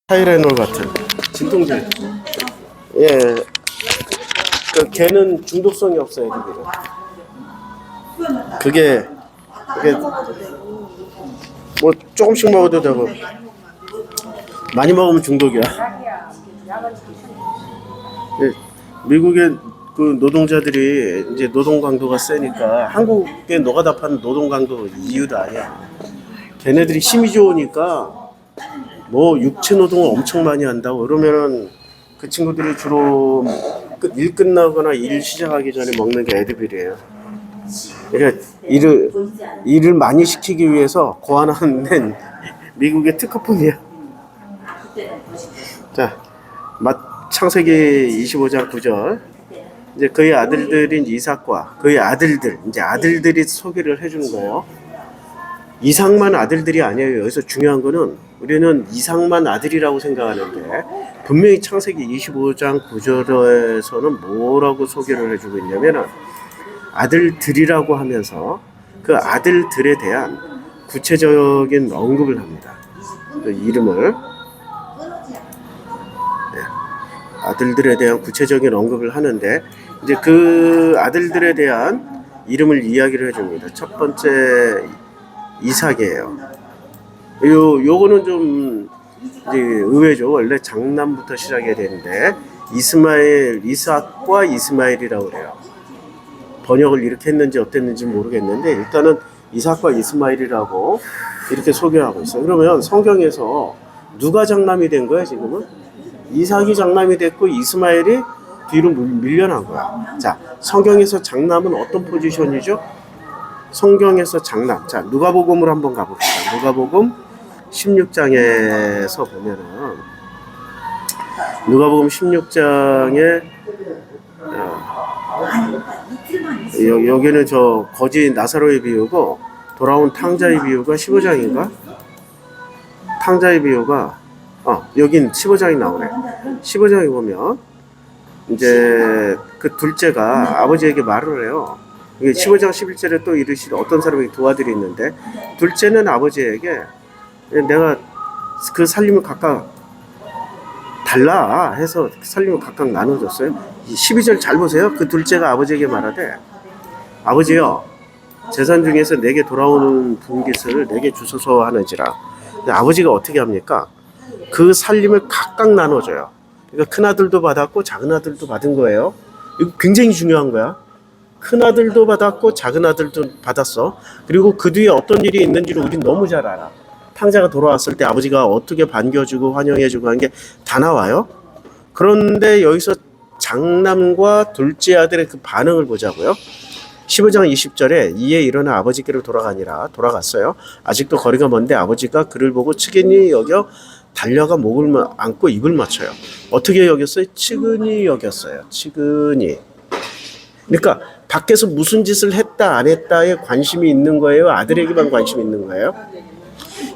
타이레놀 같은 진통제. 예, 그 걔는 중독성이 없어요, 그게 뭐 조금씩 먹어도 되고 많이 먹으면 중독이야. 예, 미국의 그 노동자들이 이제 노동 강도가 세니까 한국에 노가다 파는 노동 강도 이유도 아니야. 걔네들이 힘이 좋으니까 뭐 육체 노동을 엄청 많이 한다고 그러면은 그 친구들이 주로 일 끝나거나 일 시작하기 전에 먹는 게 에드빌이에요. 그러니까 일을 많이 시키기 위해서 고안한 미국의 특허품이야. 자, 창세기 25장 9절. 이제 그의 아들들인 이삭과 그의 아들들이 소개를 해주는 거예요. 이삭만 아들들이 아니에요. 여기서 중요한 거는 우리는 이삭만 아들이라고 생각하는데 분명히 창세기 25장 9절에서는 뭐라고 소개를 해주고 있냐면 아들들이라고 하면서 그 아들들에 대한 구체적인 언급을 합니다. 그 이름을 아들들에 대한 구체적인 언급을 하는데 이제 그 아들들에 대한 이름을 이야기를 해줍니다. 첫 번째 이삭이에요. 요거는 좀 이제 의외죠. 원래 장남부터 시작해야 되는데 이삭과 이스마엘이라고 그래요. 번역을 이렇게 했는지 어땠는지 모르겠는데 일단은 이삭과 이스마엘이라고 이렇게 소개하고 있어요. 그러면 성경에서 누가 장남이 된 거야 지금은? 이삭이 장남이 됐고 이스마엘이 뒤로 밀려난 거야. 자, 성경에서 장남은 어떤 포지션이죠? 성경에서 장남. 자, 누가복음으로 한번 가봅시다. 누가복음 16장에서 보면은 누가복음 16장에 여기는 저 거지 나사로의 비유고 돌아온 탕자의 비유가 15장인가? 탕자의 비유가 여긴 15장이 나오네. 15장에 보면 이제 그 둘째가 아버지에게 말을 해요. 15장 11절에 또 이르시되 어떤 사람에게 두 아들이 있는데 둘째는 아버지에게 내가 그 살림을 각각 달라 해서 살림을 각각 나눠줬어요. 12절 잘 보세요. 그 둘째가 아버지에게 말하되 아버지여 재산 중에서 내게 돌아오는 분깃을 내게 주소서 하는지라. 아버지가 어떻게 합니까? 그 살림을 각각 나눠줘요. 그러니까 큰아들도 받았고 작은아들도 받은 거예요. 이거 굉장히 중요한 거야. 큰아들도 받았고 작은아들도 받았어. 그리고 그 뒤에 어떤 일이 있는지를 우린 너무 잘 알아. 탕자가 돌아왔을 때 아버지가 어떻게 반겨주고 환영해주고 하는 게 다 나와요. 그런데 여기서 장남과 둘째 아들의 그 반응을 보자고요. 15장 20절에 이에 일어나 아버지께로 돌아갔어요. 아직도 거리가 먼데 아버지가 그를 보고 측은히 여겨 달려가 목을 안고 입을 맞춰요. 어떻게 여겼어요? 측은히 여겼어요. 측은히. 그러니까 밖에서 무슨 짓을 했다 안 했다에 관심이 있는 거예요? 아들에게만 관심이 있는 거예요?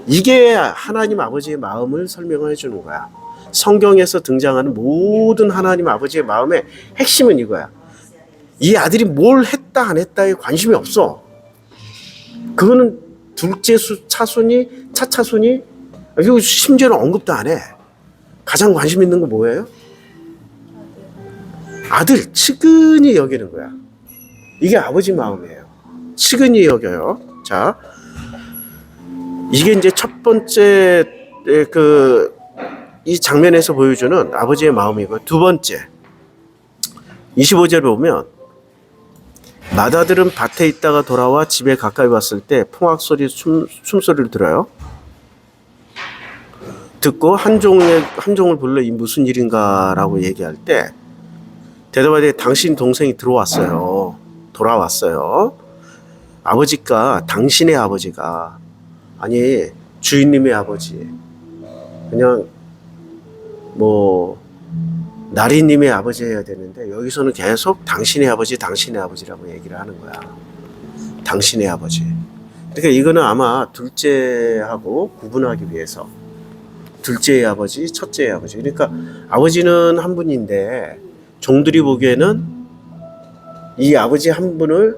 이게 하나님 아버지의 마음을 설명해 주는 거야. 성경에서 등장하는 모든 하나님 아버지의 마음의 핵심은 이거야. 이 아들이 뭘 했다 안 했다에 관심이 없어. 그거는 둘째 차차순이 그리고 심지어는 언급도 안 해. 가장 관심 있는 거 뭐예요? 아들 측은히 여기는 거야. 이게 아버지 마음이에요. 측은히 여겨요. 자, 이게 이제 첫 번째 이 장면에서 보여주는 아버지의 마음이고, 두 번째 25절에 보면 맏아들은 밭에 있다가 돌아와 집에 가까이 왔을 때 풍악소리 숨소리를 들어요. 듣고 한 종을 불러 이 무슨 일인가라고 얘기할 때 대답하되 당신 동생이 돌아왔어요. 당신의 아버지가 아니 주인님의 아버지 그냥 뭐 나리님의 아버지 해야 되는데 여기서는 계속 당신의 아버지라고 얘기를 하는 거야. 당신의 아버지. 그러니까 이거는 아마 둘째하고 구분하기 위해서 둘째의 아버지, 첫째의 아버지. 그러니까 아버지는 한 분인데 종들이 보기에는 이 아버지 한 분을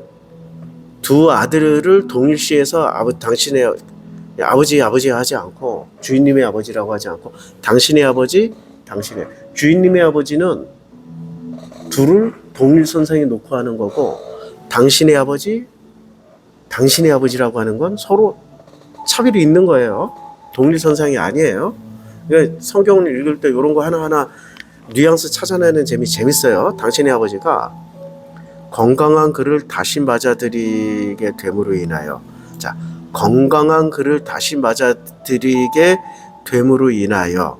두 아들을 동일시해서 당신의 아버지 아버지 하지 않고 주인님의 아버지라고 하지 않고 당신의 아버지 당신의 주인님의 아버지는 둘을 동일 선상에 놓고 하는 거고 당신의 아버지 당신의 아버지라고 하는 건 서로 차별이 있는 거예요. 동일 선상이 아니에요. 그러니까 성경을 읽을 때 이런 거 하나하나 뉘앙스 찾아내는 재밌어요. 당신의 아버지가 건강한 그를 다시 맞아들이게 됨으로 인하여 자 건강한 그를 다시 맞아들이게 됨으로 인하여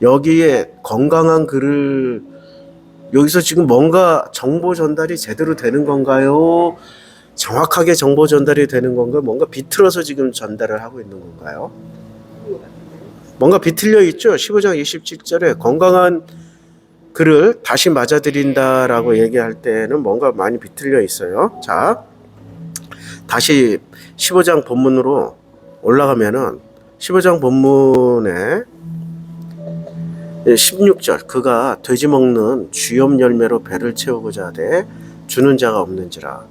여기에 건강한 그를 여기서 지금 뭔가 정보 전달이 제대로 되는 건가요? 정확하게 정보 전달이 되는 건가요? 뭔가 비틀어서 지금 전달을 하고 있는 건가요? 뭔가 비틀려 있죠. 15장 27절에 건강한 그를 다시 맞아들인다라고 얘기할 때는 뭔가 많이 비틀려 있어요. 자, 다시 15장 본문으로 올라가면은 15장 본문에 16절 그가 돼지 먹는 쥐염 열매로 배를 채우고자 하되 주는 자가 없는지라.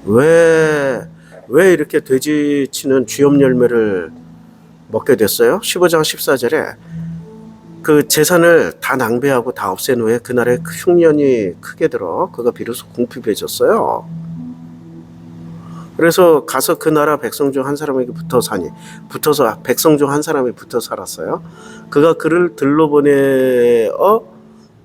왜 이렇게 돼지 치는 쥐염 열매를 먹게 됐어요? 15장 14절에 그 재산을 다 낭비하고 다 없앤 후에 그날에 흉년이 크게 들어 그가 비로소 궁핍해졌어요. 그래서 가서 그 나라 백성 중 한 사람에게 붙어서 백성 중 한 사람이 붙어 살았어요. 그가 그를 들러보내어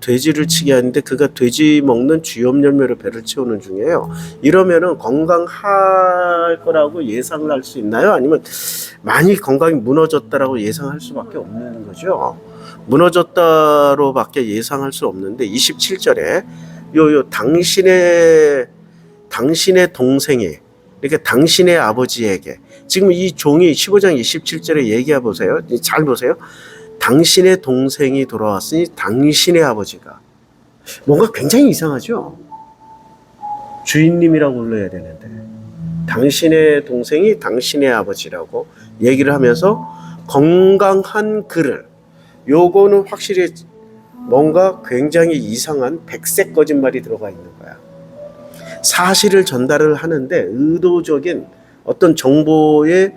돼지를 치게 하는데 그가 돼지 먹는 쥐염 열매로 배를 채우는 중이에요. 이러면은 건강할 거라고 예상을 할 수 있나요? 아니면 많이 건강이 무너졌다라고 예상할 수밖에 없는 거죠. 무너졌다로밖에 예상할 수 없는데 27절에 당신의 동생이 이렇게 당신의 아버지에게 지금 이 종이 15장 27절에 얘기해 보세요. 잘 보세요. 당신의 동생이 돌아왔으니 당신의 아버지가 뭔가 굉장히 이상하죠. 주인님이라고 불러야 되는데 당신의 동생이 당신의 아버지라고 얘기를 하면서 건강한 그를 요거는 확실히 뭔가 굉장히 이상한 백색 거짓말이 들어가 있는 거야. 사실을 전달을 하는데 의도적인 어떤 정보의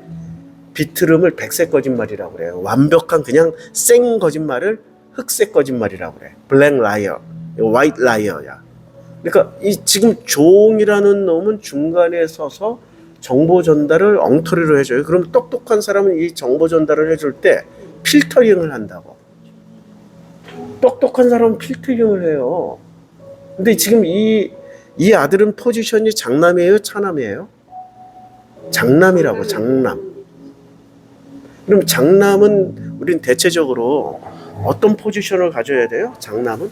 비트름을 백색 거짓말이라고 그래요. 완벽한 그냥 생 거짓말을 흑색 거짓말이라고 그래. 블랙 라이어, 화이트 라이어야. 그러니까 이 지금 종이라는 놈은 중간에 서서 정보 전달을 엉터리로 해줘요. 그럼 똑똑한 사람은 이 정보 전달을 해줄 때 필터링을 한다고. 똑똑한 사람은 필터링을 해요. 근데 지금 이 아들은 포지션이 장남이에요? 차남이에요? 장남이라고. 장남. 그럼 장남은 우린 대체적으로 어떤 포지션을 가져야 돼요? 장남은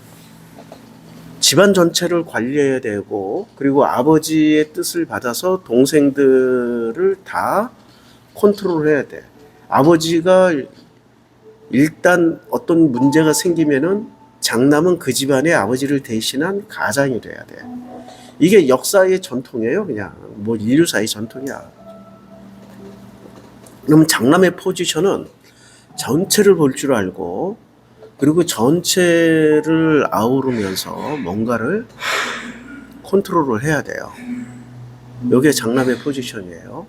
집안 전체를 관리해야 되고 그리고 아버지의 뜻을 받아서 동생들을 다 컨트롤해야 돼. 아버지가 일단 어떤 문제가 생기면은 장남은 그 집안의 아버지를 대신한 가장이 돼야 돼. 이게 역사의 전통이에요. 그냥 뭐 인류사의 전통이야. 그럼 장남의 포지션은 전체를 볼 줄 알고 그리고 전체를 아우르면서 뭔가를 컨트롤을 해야 돼요. 이게 장남의 포지션이에요.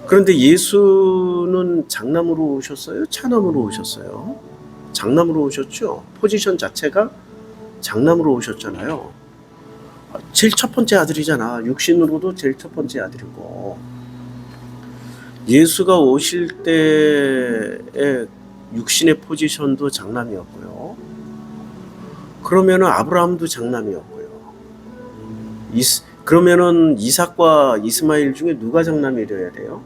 그런데 예수는 장남으로 오셨어요? 차남으로 오셨어요? 장남으로 오셨죠. 포지션 자체가 장남으로 오셨잖아요. 제일 첫 번째 아들이잖아. 육신으로도 제일 첫 번째 아들이고 예수가 오실 때의 육신의 포지션도 장남이었고요. 그러면은 아브라함도 장남이었고요. 그러면은 이삭과 이스마엘 중에 누가 장남이 되어야 돼요?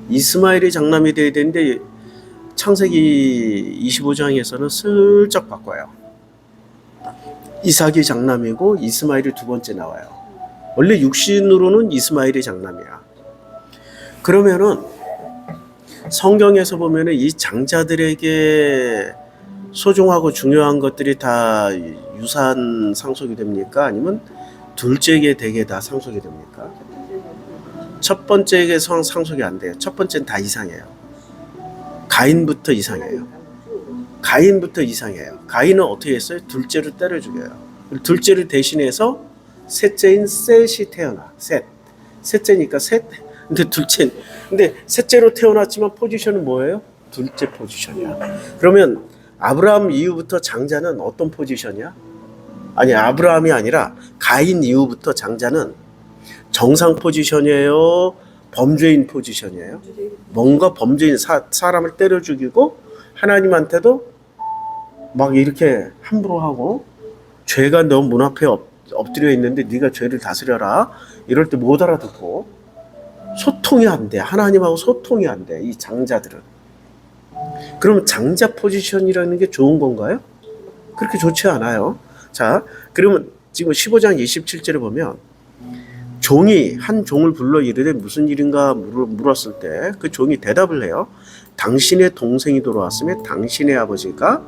이스마엘이 장남이 되어야 되는데 창세기 25장에서는 슬쩍 바꿔요. 이삭이 장남이고 이스마엘이 두 번째 나와요. 원래 육신으로는 이스마엘이 장남이야. 그러면은 성경에서 보면은 이 장자들에게 소중하고 중요한 것들이 다 유산 상속이 됩니까? 아니면 둘째에게 대개 다 상속이 됩니까? 첫 번째에게 상속이 안 돼요. 첫 번째는 다 이상해요. 가인부터 이상해요. 가인은 어떻게 했어요? 둘째를 때려 죽여요. 둘째를 대신해서 셋째인 셋이 태어나. 셋째니까 근데 셋째로 태어났지만 포지션은 뭐예요? 둘째 포지션이야. 그러면 아브라함 이후부터 장자는 어떤 포지션이야? 아니, 아브라함이 아니라 가인 이후부터 장자는 정상 포지션이에요? 범죄인 포지션이에요? 뭔가 범죄인 사람을 때려 죽이고 하나님한테도 막 이렇게 함부로 하고 죄가 너 문 앞에 엎드려 있는데 네가 죄를 다스려라 이럴 때 못 알아듣고 소통이 안 돼. 하나님하고 소통이 안 돼. 이 장자들은. 그러면 장자 포지션이라는 게 좋은 건가요? 그렇게 좋지 않아요. 자, 그러면 지금 15장 27절에 보면 종이 한 종을 불러 이르되 무슨 일인가 물었을 때 그 종이 대답을 해요. 당신의 동생이 돌아왔으며 당신의 아버지가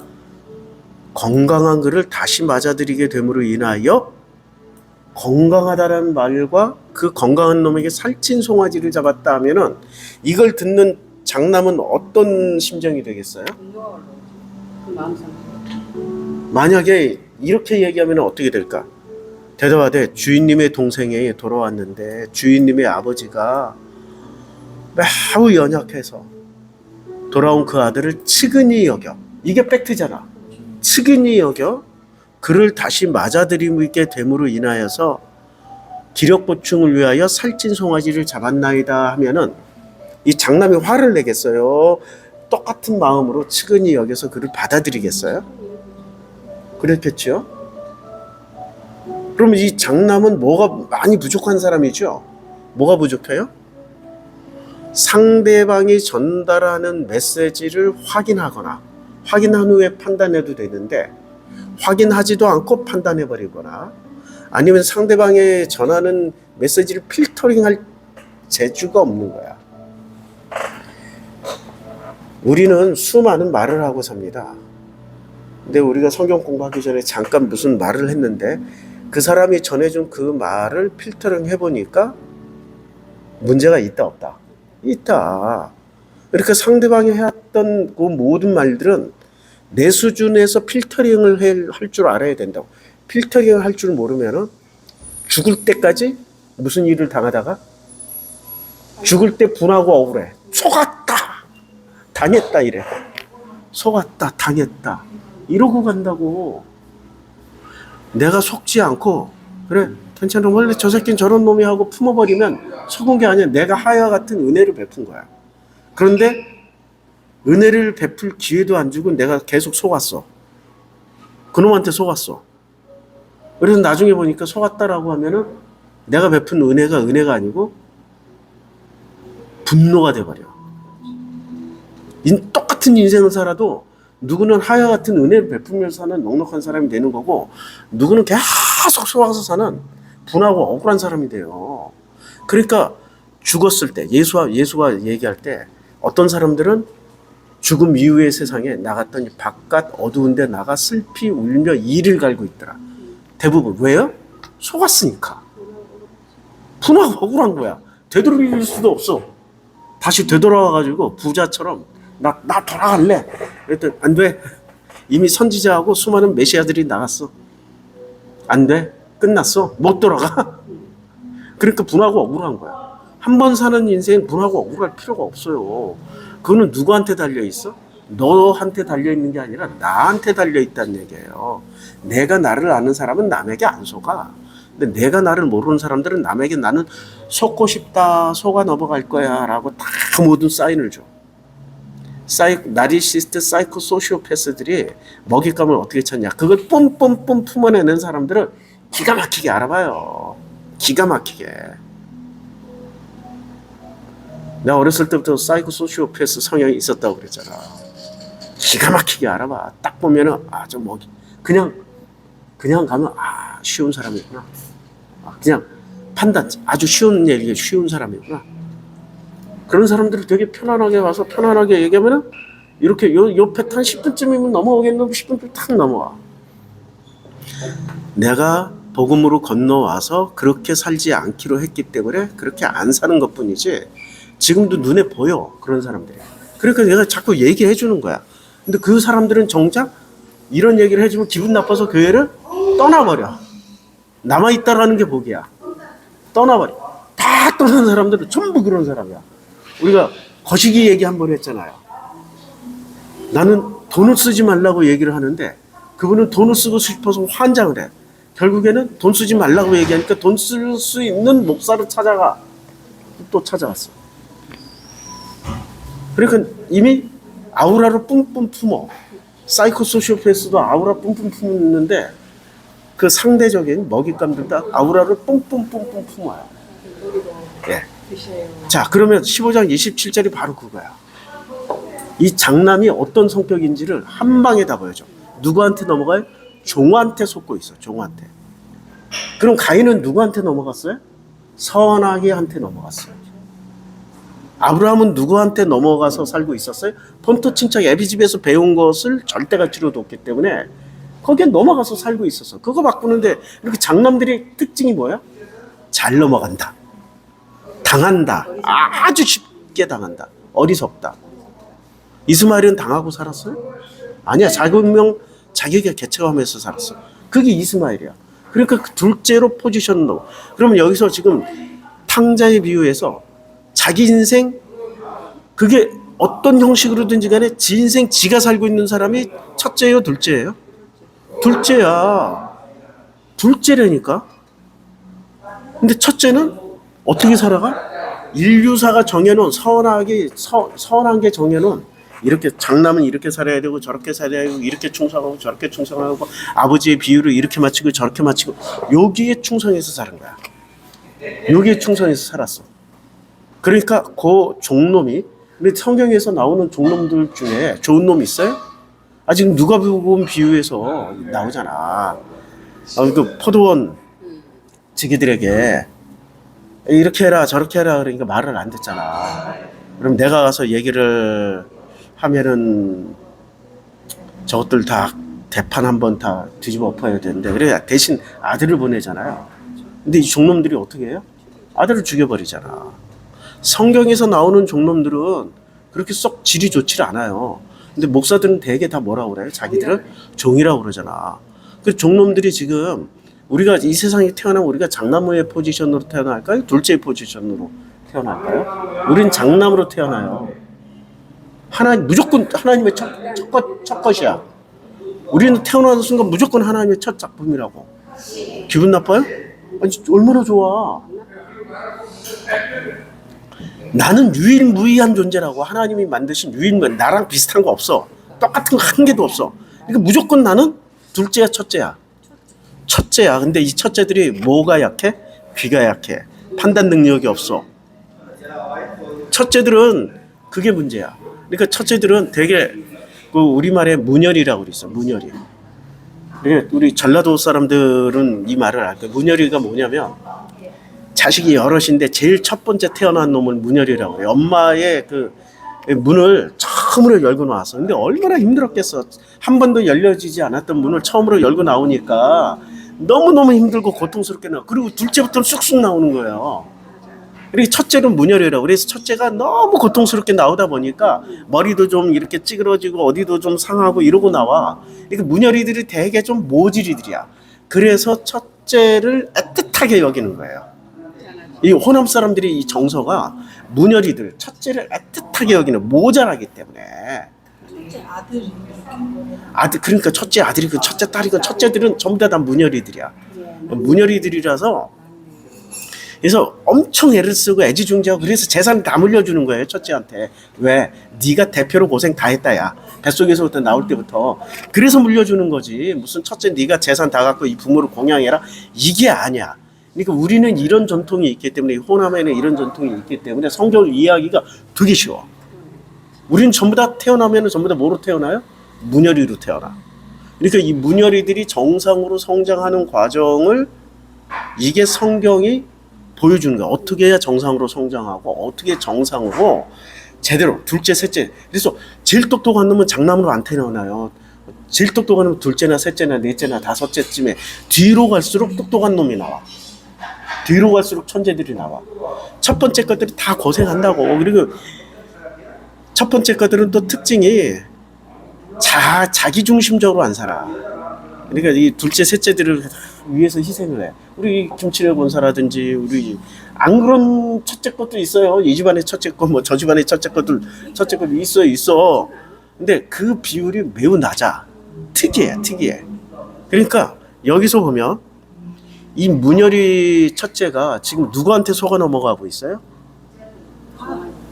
건강한 그를 다시 맞아들이게 됨으로 인하여 건강하다라는 말과 그 건강한 놈에게 살찐 송아지를 잡았다 하면은 이걸 듣는 장남은 어떤 심정이 되겠어요? 만약에 이렇게 얘기하면 어떻게 될까? 대답하되 주인님의 동생이 돌아왔는데 주인님의 아버지가 매우 연약해서 돌아온 그 아들을 측은히 여겨. 이게 팩트잖아. 측은히 여겨 그를 다시 맞아들이게 됨으로 인하여서 기력 보충을 위하여 살찐 송아지를 잡았나이다 하면은 이 장남이 화를 내겠어요? 똑같은 마음으로 측은히 여겨서 그를 받아들이겠어요? 그랬겠죠? 그럼 이 장남은 뭐가 많이 부족한 사람이죠? 뭐가 부족해요? 상대방이 전달하는 메시지를 확인하거나 확인한 후에 판단해도 되는데 확인하지도 않고 판단해버리거나 아니면 상대방이 전하는 메시지를 필터링할 재주가 없는 거야. 우리는 수많은 말을 하고 삽니다. 근데 우리가 성경 공부하기 전에 잠깐 무슨 말을 했는데 그 사람이 전해준 그 말을 필터링 해보니까 문제가 있다 없다? 있다. 그러니까 상대방이 해왔던 그 모든 말들은 내 수준에서 필터링을 할 줄 알아야 된다고. 필터링을 할 줄 모르면은 죽을 때까지 무슨 일을 당하다가 죽을 때 분하고 억울해. 속았다. 당했다 이래. 속았다. 당했다. 이러고 간다고. 내가 속지 않고 그래 괜찮아 원래 저 새끼는 저런 놈이 하고 품어버리면 속은 게 아니야. 내가 하야 같은 은혜를 베푼 거야. 그런데 은혜를 베풀 기회도 안 주고 내가 계속 속았어. 그놈한테 속았어. 그래서 나중에 보니까 속았다라고 하면은 내가 베푼 은혜가 아니고 분노가 돼버려. 똑같은 인생을 살아도 누구는 하야 같은 은혜를 베풀면서 사는 넉넉한 사람이 되는 거고 누구는 계속 속아서 사는 분하고 억울한 사람이 돼요. 그러니까 죽었을 때 예수가 얘기할 때 어떤 사람들은 죽음 이후의 세상에 나갔더니 바깥 어두운 데 나가 슬피 울며 이를 갈고 있더라. 대부분 왜요? 속았으니까. 분하고 억울한 거야. 되돌릴 수도 없어. 다시 되돌아와가지고 부자처럼 나 돌아갈래. 그랬더니 안 돼. 이미 선지자하고 수많은 메시아들이 나갔어. 안 돼. 끝났어. 못 돌아가. 그러니까 분하고 억울한 거야. 한 번 사는 인생 분하고 억울할 필요가 없어요. 그거는 누구한테 달려있어? 너한테 달려있는 게 아니라 나한테 달려있다는 얘기예요. 내가 나를 아는 사람은 남에게 안 속아. 근데 내가 나를 모르는 사람들은 남에게 나는 속고 싶다, 속아 넘어갈 거야 라고 다 모든 사인을 줘. 나리시스트 사이코 소시오패스들이 먹잇감을 어떻게 찾냐. 그걸 뿜뿜뿜 품어내는 사람들을 기가 막히게 알아봐요. 기가 막히게. 내가 어렸을 때부터 사이코 소시오패스 성향이 있었다고 그랬잖아. 기가 막히게 알아봐. 딱 보면은 좀 그냥 가면 쉬운 사람이구나. 그냥 판단 아주 쉬운 얘기 쉬운 사람이구나. 그런 사람들을 되게 편안하게 와서 편안하게 얘기하면은 이렇게 요 패턴 10분쯤이면 넘어오겠는데 10분쯤 탁 넘어와. 내가 복음으로 건너와서 그렇게 살지 않기로 했기 때문에 그렇게 안 사는 것뿐이지 지금도 눈에 보여 그런 사람들이. 그러니까 내가 자꾸 얘기해 주는 거야. 근데 그 사람들은 정작 이런 얘기를 해주면 기분 나빠서 교회를 떠나버려. 남아있다라는 게 복이야. 떠나버려. 다 떠난 사람들은 전부 그런 사람이야. 우리가 거시기 얘기 한 번 했잖아요. 나는 돈을 쓰지 말라고 얘기를 하는데 그분은 돈을 쓰고 싶어서 환장을 해. 결국에는 돈 쓰지 말라고 얘기하니까 돈 쓸 수 있는 목사를 찾아가. 또 찾아왔어. 그러니까 이미 아우라를 뿜뿜 품어. 사이코소시오패스도 아우라 뿜뿜 품는데 그 상대적인 먹잇감들도 아우라를 뿜뿜 품어요. 예. 자, 그러면 15장 27절이 바로 그거야. 이 장남이 어떤 성격인지를 한 방에 다 보여줘. 누구한테 넘어가요? 종한테 속고 있어. 종한테. 그럼 가인은 누구한테 넘어갔어요? 선악이한테 넘어갔어요. 아브라함은 누구한테 넘어가서 살고 있었어요? 본토 친척 애비집에서 배운 것을 절대 가치로 뒀기 때문에 거기에 넘어가서 살고 있었어. 그거 바꾸는데 이렇게 장남들의 특징이 뭐야? 잘 넘어간다. 당한다. 아주 쉽게 당한다. 어리석다. 이스마엘은 당하고 살았어요? 아니야. 자기가 개척하면서 살았어. 그게 이스마엘이야. 그러니까 그 둘째로 포지션으로. 그러면 여기서 지금 탕자의 비유에서 자기 인생, 그게 어떤 형식으로든지 간에 지 인생 지가 살고 있는 사람이 첫째예요, 둘째예요? 둘째야. 둘째라니까. 근데 첫째는 어떻게 살아가? 인류사가 정해놓은 선한 게 정해놓은 이렇게 장남은 이렇게 살아야 되고 저렇게 살아야 되고 이렇게 충성하고 저렇게 충성하고 아버지의 비유를 이렇게 맞추고 저렇게 맞추고 여기에 충성해서 사는 거야. 여기에 충성해서 살았어. 그러니까 그 종놈이 우리 성경에서 나오는 종놈들 중에 좋은 놈 있어요? 아직 누가복음 비유에서 나오잖아. 그 포도원 지기들에게 이렇게 해라 저렇게 해라 그러니까 말을 안 듣잖아. 그럼 내가 가서 얘기를 하면은 저것들 다 대판 한번 다 뒤집어 엎어야 되는데 그래 대신 아들을 보내잖아요. 근데 이 종놈들이 어떻게 해요? 아들을 죽여버리잖아. 성경에서 나오는 종놈들은 그렇게 썩 질이 좋지 않아요. 근데 목사들은 대개 다 뭐라고 그래요? 자기들은 종이라고 그러잖아. 그 종놈들이 지금 우리가 이 세상에 태어나면 우리가 장나무의 포지션으로 태어날까요? 둘째의 포지션으로 태어날까요? 우린 장남으로 태어나요. 무조건 하나님의 첫 것이야. 우리는 태어나는 순간 무조건 하나님의 첫 작품이라고. 기분 나빠요? 아니, 얼마나 좋아. 나는 유일무이한 존재라고. 하나님이 만드신 유일무이. 나랑 비슷한 거 없어. 똑같은 거 한 개도 없어. 그러니까 무조건 나는 둘째야, 첫째야. 첫째야. 근데 이 첫째들이 뭐가 약해? 귀가 약해. 판단 능력이 없어. 첫째들은 그게 문제야. 그러니까 첫째들은 되게 그 우리말에 문열이라고 그랬어. 문열이. 우리 전라도 사람들은 이 말을 알 거야. 문열이가 뭐냐면 자식이 여럿인데 제일 첫 번째 태어난 놈을 문열이라고 그래. 엄마의 그 문을 처음으로 열고 나왔어. 근데 얼마나 힘들었겠어. 한 번도 열려지지 않았던 문을 처음으로 열고 나오니까 너무너무 힘들고 고통스럽게 나와. 그리고 둘째부터는 쑥쑥 나오는 거예요. 그리고 첫째는 문열이라고. 그래서 첫째가 너무 고통스럽게 나오다 보니까 머리도 좀 이렇게 찌그러지고 어디도 좀 상하고 이러고 나와. 그러니까 문열이들이 되게 좀 모질이들이야. 그래서 첫째를 애틋하게 여기는 거예요. 이 호남 사람들이 이 정서가 문열이들, 첫째를 애틋하게 여기는 모자라기 때문에. 첫째 아들이. 아들, 그러니까 첫째 아들이고 첫째 딸이고 첫째들은 전부 다 문열이들이야. 문열이들이라서 그래서 엄청 애를 쓰고 애지중지하고 그래서 재산을 다 물려주는 거예요, 첫째한테. 왜? 네가 대표로 고생 다 했다, 야. 뱃속에서부터 나올 때부터. 그래서 물려주는 거지. 무슨 첫째 네가 재산 다 갖고 이 부모를 공양해라? 이게 아니야. 그러니까 우리는 이런 전통이 있기 때문에, 호남에는 이런 전통이 있기 때문에 성경을 이해하기가 되게 쉬워. 우리는 전부 다 태어나면 전부 다 뭐로 태어나요? 문열이로 태어나. 그러니까 이 문열이들이 정상으로 성장하는 과정을 이게 성경이 보여주는 거야. 어떻게 해야 정상으로 성장하고 어떻게 정상으로 제대로 둘째, 셋째. 그래서 제일 똑똑한 놈은 장남으로 안 태어나요. 제일 똑똑한 놈은 둘째나 셋째나 넷째나 다섯째쯤에 뒤로 갈수록 똑똑한 놈이 나와. 뒤로 갈수록 천재들이 나와. 첫 번째 것들이 다 고생한다고. 그리고 첫 번째 것들은 또 특징이 자기 중심적으로 안 살아. 그러니까 이 둘째, 셋째들을 위해서 희생을 해. 우리 김치래 본사라든지 우리 안 그런 첫째 것도 있어요. 이 집안의 첫째 것, 뭐 저 집안의 첫째 것도 있어. 근데 그 비율이 매우 낮아. 특이해. 그러니까 여기서 보면 이 문열이 첫째가 지금 누구한테 속아 넘어가고 있어요?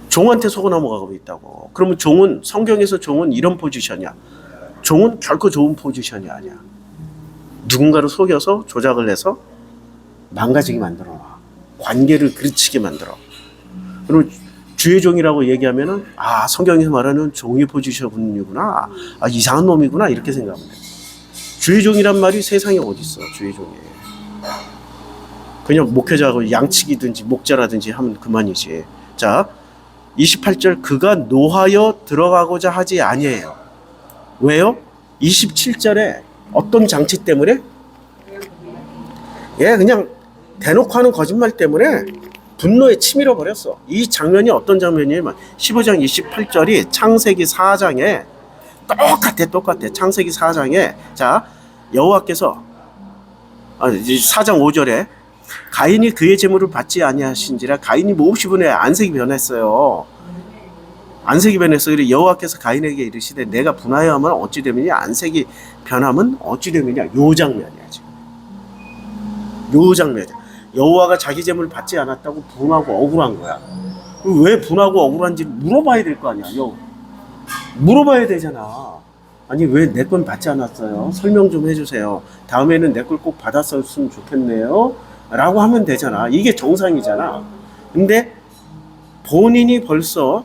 종한테 속아 넘어가고 있다고. 그러면 종은, 성경에서 종은 이런 포지션이야. 종은 결코 좋은 포지션이 아니야. 누군가를 속여서 조작을 해서 망가지게 만들어 놔. 관계를 그르치게 만들어. 그리고 주의 종이라고 얘기하면은, 아, 성경에서 말하는 종의 포지션이구나. 아, 이상한 놈이구나. 이렇게 생각하면 돼. 주의 종이란 말이 세상에 어디 있어, 주의 종이. 그냥 목회자하고 양치기든지 목자라든지 하면 그만이지. 자, 28절, 그가 노하여 들어가고자 하지 아니에요. 왜요? 27절에 어떤 장치 때문에? 예, 그냥 대놓고 하는 거짓말 때문에 분노에 치밀어 버렸어. 이 장면이 어떤 장면이냐면 15장 28절이 창세기 4장에 똑같아. 창세기 4장에 자, 여호와께서 4장 5절에 가인이 그의 재물을 받지 아니하신지라 가인이 몹시 분해 안색이 변했어요. 안색이 변했어. 그래 여호와께서 가인에게 이르시되 내가 분하여하면 어찌 되느냐, 안색이 변함은 어찌 되느냐. 요 장면이야 지금. 요 장면이야. 여호와가 자기 재물을 받지 않았다고 분하고 억울한 거야. 왜 분하고 억울한지 물어봐야 될 거 아니야. 물어봐야 되잖아. 아니 왜 내 건 받지 않았어요? 설명 좀 해주세요. 다음에는 내 걸 꼭 받았었으면 좋겠네요. 라고 하면 되잖아. 이게 정상이잖아. 근데 본인이 벌써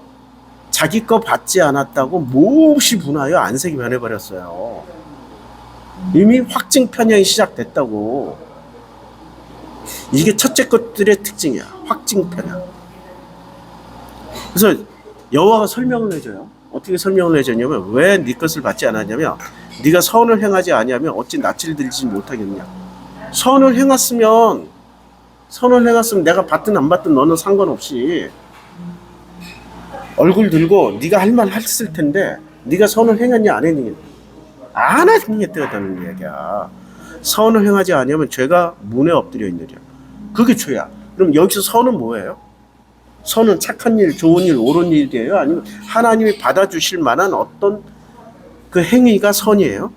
자기 거 받지 않았다고 몹시 분하여 안색이 변해버렸어요. 이미 확증 편향이 시작됐다고. 이게 첫째 것들의 특징이야. 확증 편향. 그래서 여호와가 설명을 해줘요. 어떻게 설명을 해줬냐면 왜 네 것을 받지 않았냐면 네가 선을 행하지 아니하면 어찌 낯을 들지 못하겠느냐. 선을 행했으면 내가 받든 안 받든 너는 상관없이 얼굴 들고 네가 할 말 했을 텐데 네가 선을 행했냐 안 했느냐. 안 했다는 얘기야. 선을 행하지 아니하면 죄가 문에 엎드려 있느냐. 그게 죄야. 그럼 여기서 선은 뭐예요? 선은 착한 일, 좋은 일, 옳은 일이에요? 아니면 하나님이 받아주실 만한 어떤 그 행위가 선이에요?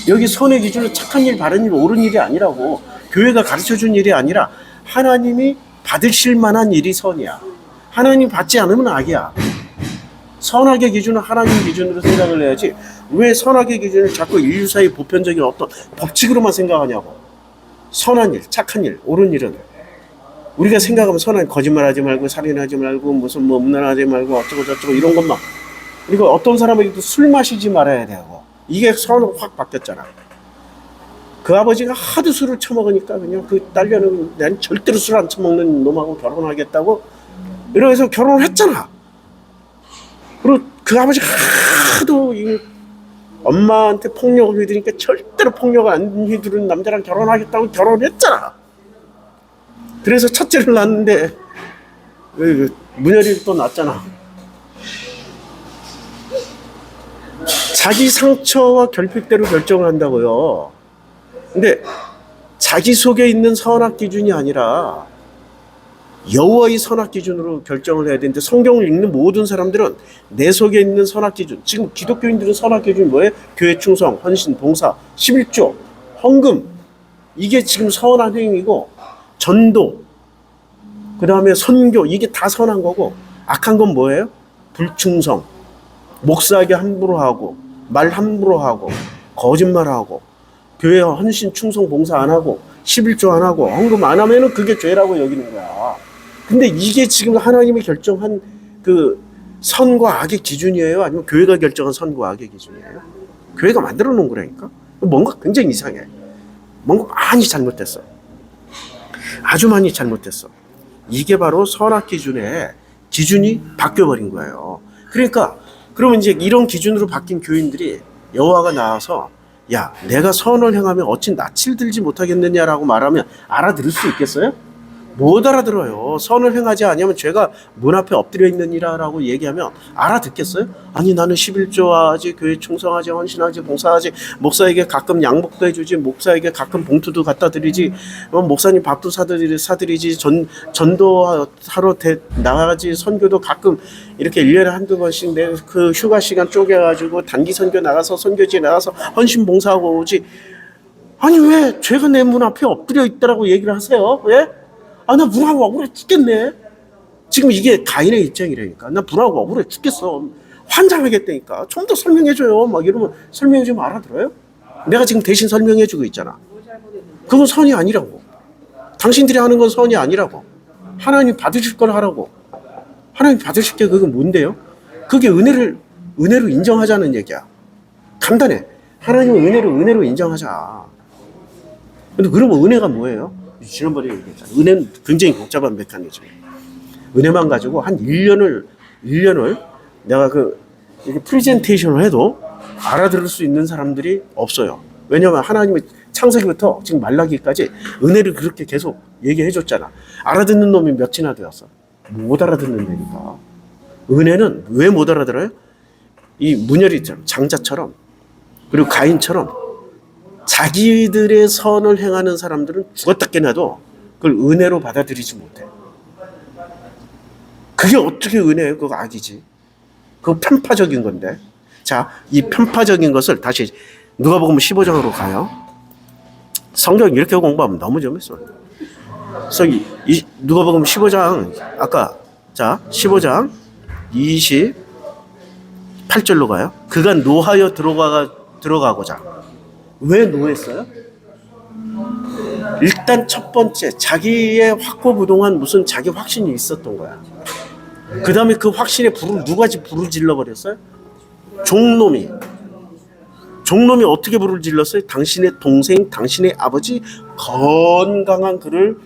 여기 선의 기준은 착한 일, 바른 일, 옳은 일이 아니라고. 교회가 가르쳐준 일이 아니라 하나님이 받으실 만한 일이 선이야. 하나님 받지 않으면 악이야. 선악의 기준은 하나님 기준으로 생각을 해야지 왜 선악의 기준을 자꾸 인류 사이 보편적인 어떤 법칙으로만 생각하냐고. 선한 일, 착한 일, 옳은 일은 우리가 생각하면 선한 거짓말하지 말고 살인하지 말고 무슨 뭐 음란하지 말고 어쩌고 저쩌고 이런 것만. 그리고 어떤 사람에게도 술 마시지 말아야 되고. 이게 선으로 확 바뀌었잖아. 그 아버지가 하도 술을 처먹으니까 그냥 그 딸려는 난 절대로 술 안 처먹는 놈하고 결혼하겠다고 이러면서 결혼을 했잖아. 그리고 그 아버지가 하도 이 엄마한테 폭력을 휘두르니까 절대로 폭력을 안 휘두르는 남자랑 결혼하겠다고 결혼했잖아. 그래서 첫째를 낳았는데 문열이 또 낳았잖아. 자기 상처와 결핍대로 결정을 한다고요. 근데 자기 속에 있는 선악 기준이 아니라 여호와의 선악 기준으로 결정을 해야 되는데 성경을 읽는 모든 사람들은 내 속에 있는 선악 기준, 지금 기독교인들은 선악 기준이 뭐예요? 교회 충성, 헌신, 봉사, 11조, 헌금, 이게 지금 선한 행위고 전도, 그 다음에 선교, 이게 다 선한 거고 악한 건 뭐예요? 불충성, 목사에게 함부로 하고 말 함부로 하고 거짓말하고 교회 헌신, 충성, 봉사 안 하고 11조 안 하고 헌금 안 하면은 그게 죄라고 여기는 거야. 근데 이게 지금 하나님이 결정한 그 선과 악의 기준이에요? 아니면 교회가 결정한 선과 악의 기준이에요? 교회가 만들어 놓은 거라니까? 뭔가 굉장히 이상해. 뭔가 많이 잘못됐어. 아주 많이 잘못됐어. 이게 바로 선악 기준의 기준이 바뀌어버린 거예요. 그러니까 그러면 이제 이런 기준으로 바뀐 교인들이 여호와가 나와서 야, 내가 선을 행하면 어찌 낯을 들지 못하겠느냐라고 말하면 알아들을 수 있겠어요? 못 알아들어요. 선을 행하지 아니하면 죄가 문 앞에 엎드려 있느니라라고 얘기하면 알아듣겠어요? 아니 나는 11조하지, 교회 충성하지, 헌신하지, 봉사하지, 목사에게 가끔 양복도 해주지, 목사에게 가끔 봉투도 갖다 드리지, 목사님 밥도 사드리지, 전도하러 나가지, 선교도 가끔 이렇게 1년에 한두 번씩 내 그 휴가 시간 쪼개가지고 단기 선교 나가서 선교지에 나가서 헌신 봉사하고 오지. 아니 왜 죄가 내 문 앞에 엎드려 있다라고 얘기를 하세요? 왜? 아, 나 불하고 억울해 죽겠네. 지금 이게 가인의 입장이라니까. 나 불하고 억울해 죽겠어. 환장하겠다니까. 좀 더 설명해줘요. 막 이러면 설명해주면 알아들어요? 내가 지금 대신 설명해주고 있잖아. 그건 선이 아니라고. 당신들이 하는 건 선이 아니라고. 하나님 받으실 걸 하라고. 하나님 받으실 게 그건 뭔데요? 그게 은혜로 인정하자는 얘기야. 간단해. 하나님은 은혜로 인정하자. 근데 그러면 은혜가 뭐예요? 지난번에 얘기했잖아. 은혜는 굉장히 복잡한 메커니즘이에요. 은혜만 가지고 한 1년을 내가 이렇게 프레젠테이션을 해도 알아들을 수 있는 사람들이 없어요. 왜냐하면 하나님이 창세기부터 지금 말라기까지 은혜를 그렇게 계속 얘기해 줬잖아. 알아듣는 놈이 몇이나 되었어. 못 알아듣는 데니까. 은혜는 왜 못 알아들어요? 이 문열이처럼, 장자처럼, 그리고 가인처럼 자기들의 선을 행하는 사람들은 죽었다 깨나도 그걸 은혜로 받아들이지 못해. 그게 어떻게 은혜예요? 그거 악이지. 그거 편파적인 건데. 자, 이 편파적인 것을 다시 누가복음 15장으로 가요. 성경 이렇게 공부하면 너무 재밌어요. 그래서 이 누가복음 15장 아까 자 15장 28절로 가요. 그가 노하여 들어가고자. 왜 노했어요? 일단 첫 번째 자기의 확고부동한 무슨 자기 확신이 있었던 거야. 그 다음에 그 확신에 누가 불을 질러버렸어요? 종놈이 어떻게 불을 질렀어요? 당신의 동생, 당신의 아버지 건강한 그를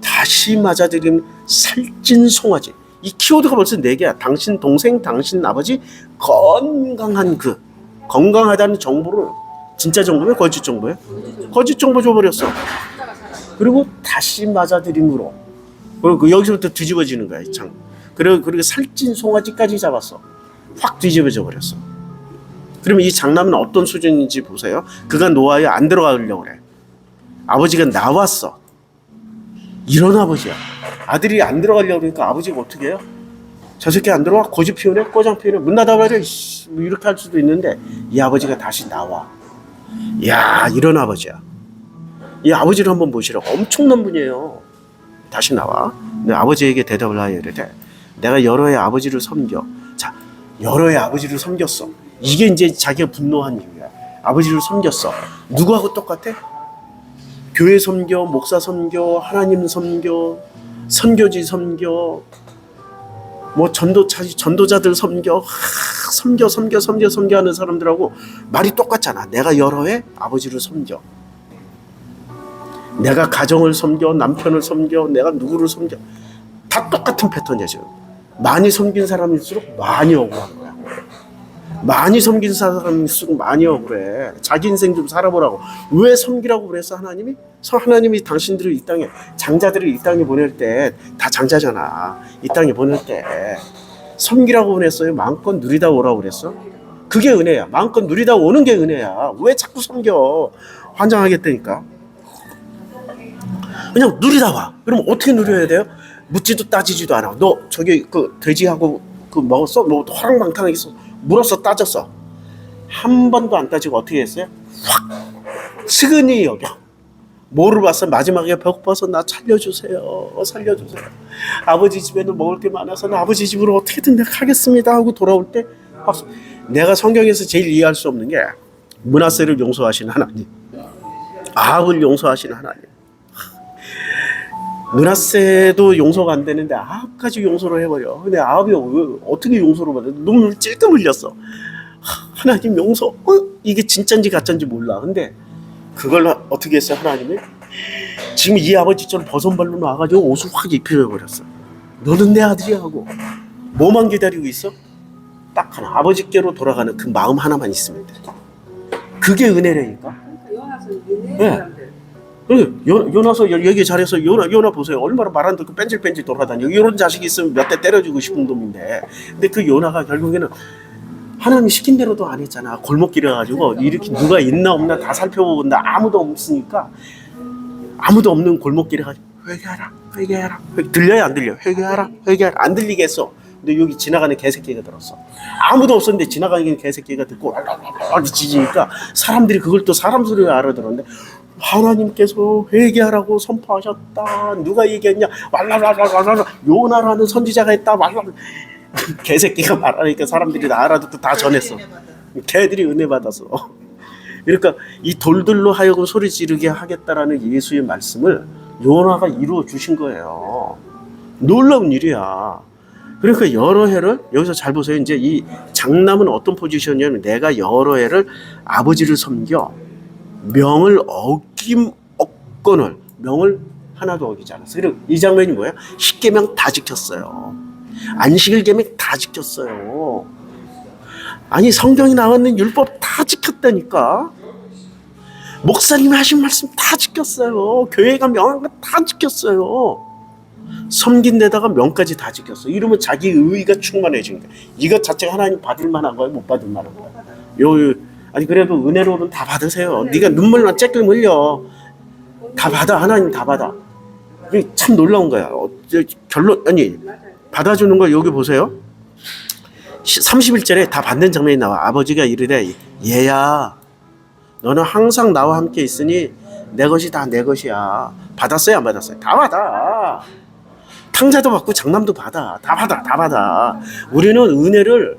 다시 맞아들인 살찐 송아지. 이 키워드가 벌써 4개야. 당신 동생, 당신 아버지 건강한 그. 건강하다는 정보를 진짜 정보예요? 거짓 정보예요? 거짓 정보 줘버렸어. 그리고 다시 맞아들임으로. 그리고 여기서부터 뒤집어지는 거야. 그리고 살찐 송아지까지 잡았어. 확 뒤집어져 버렸어. 그러면 이 장남은 어떤 수준인지 보세요. 그가 노아에 안 들어가려고 그래. 아버지가 나왔어. 이런 아버지야. 아들이 안 들어가려고 그러니까 아버지가 어떻게 해요? 저 새끼 안 들어와? 고집 피우네? 꼬장 피우네? 문 닫아버려? 이렇게 할 수도 있는데 이 아버지가 다시 나와. 야, 이런 아버지야. 이 아버지를 한번 보시라고. 엄청난 분이에요. 다시 나와. 내 아버지에게 대답을 하여 이르되 내가 여러 해 아버지를 섬겨. 자, 여러 해 아버지를 섬겼어. 이게 이제 자기가 분노한 이유야. 아버지를 섬겼어. 누구하고 똑같아? 교회 섬겨, 목사 섬겨, 하나님 섬겨, 선교지 섬겨, 뭐 전도자들 섬겨, 섬겨 하는 사람들하고 말이 똑같잖아. 내가 여러 해 아버지를 섬겨. 내가 가정을 섬겨, 남편을 섬겨, 내가 누구를 섬겨. 다 똑같은 패턴이야 지금. 많이 섬긴 사람일수록 많이 억울한 거야. 많이 섬긴 사람일수록 많이 억울해. 자기 인생 좀 살아보라고. 왜 섬기라고 그랬어 하나님이? 하나님이 당신들을 이 땅에, 장자들을 이 땅에 보낼 때 다 장자잖아. 이 땅에 보낼 때 섬기라고 보냈어요? 마음껏 누리다 오라고 그랬어? 그게 은혜야. 마음껏 누리다 오는 게 은혜야. 왜 자꾸 섬겨? 환장하겠다니까. 그냥 누리다 와. 그럼 어떻게 누려야 돼요? 묻지도 따지지도 않아. 너 저기 그 돼지하고 그 먹었어? 너 호랑방탕하게 있어. 물었어, 따졌어. 한 번도 안 따지고 어떻게 했어요? 확 측은히 여겨. 뭐를 봤어? 마지막에 배고파서 나 살려주세요. 아버지 집에는 먹을 게 많아서 나 아버지 집으로 어떻게든 내가 가겠습니다 하고 돌아올 때 내가 성경에서 제일 이해할 수 없는 게 므낫세를 용서하신 하나님, 아합을 용서하신 하나님. 므낫세도 용서가 안 되는데 아합까지 용서를 해버려. 근데 아합이 어떻게 용서를 받아? 눈물 찔끔 흘렸어. 하나님 용서. 이게 진짠지 가짠지 몰라. 근데 그걸 어떻게 했어요 하나님이? 지금 이 아버지처럼 버선발로 나와가지고 옷을 확 입혀버렸어. 너는 내 아들이야 하고. 뭐만 기다리고 있어? 딱 하나. 아버지께로 돌아가는 그 마음 하나만 있으면 돼. 그게 은혜라니까. 영화에서 은혜 네. 사람들. 요나서 얘기 잘해서 요나 보세요. 얼마나 말 안 듣고 뺀질뺀질 돌아다녀. 이런 자식이 있으면 몇 대 때려주고 싶은 놈인데. 근데 그 요나가 결국에는 하나님 시킨 대로도 안 했잖아. 골목길에 가지고 이렇게 누가 있나 없나 다 살펴본다. 아무도 없으니까 아무도 없는 골목길에 가지고 회개하라. 들려야 안 들려? 회개하라. 안 들리겠어. 근데 여기 지나가는 개새끼가 들었어. 아무도 없었는데 지나가는 개새끼가 듣고 짖으니까 사람들이 그걸 또 사람 소리를 알아들었는데 하나님께서 회개하라고 선포하셨다. 누가 얘기했냐? 왈랄랄랄랄 요나라는 선지자가 했다. 왈랄 개새끼가 말하니까 사람들이 다 알아듣고 다 전했어. 걔들이 은혜 받았어. 그러니까 이 돌들로 하여금 소리 지르게 하겠다라는 예수의 말씀을 요나가 이루어 주신 거예요. 놀라운 일이야. 그러니까 여러 해를 여기서 잘 보세요. 이제 이 장남은 어떤 포지션이냐면 내가 여러 해를 아버지를 섬겨 명을 어김없건을 명을 하나도 어기지 않았어. 그리고 이 장면이 뭐예요? 십계명 다 지켰어요. 안식일 계명 다 지켰어요. 아니 성경이 나왔는 율법 다 지켰다니까. 목사님이 하신 말씀 다 지켰어요. 교회가 명한 거 다 지켰어요. 섬긴 데다가 명까지 다 지켰어. 이러면 자기 의의가 충만해지니까 이것 자체가 하나님 받을 만한 거야, 못 받을 만한 거야. 아니 그래도 은혜로는 다 받으세요. 네가 눈물만 쬐끔 흘려 다 받아. 하나님 다 받아. 이게 참 놀라운 거야. 결론 아니 받아주는 거 여기 보세요. 31절에 다 받는 장면이 나와. 아버지가 이르되 얘야 너는 항상 나와 함께 있으니 내 것이 다 내 것이야. 받았어요 안 받았어요? 다 받아. 탕자도 받고 장남도 받아. 다 받아. 우리는 은혜를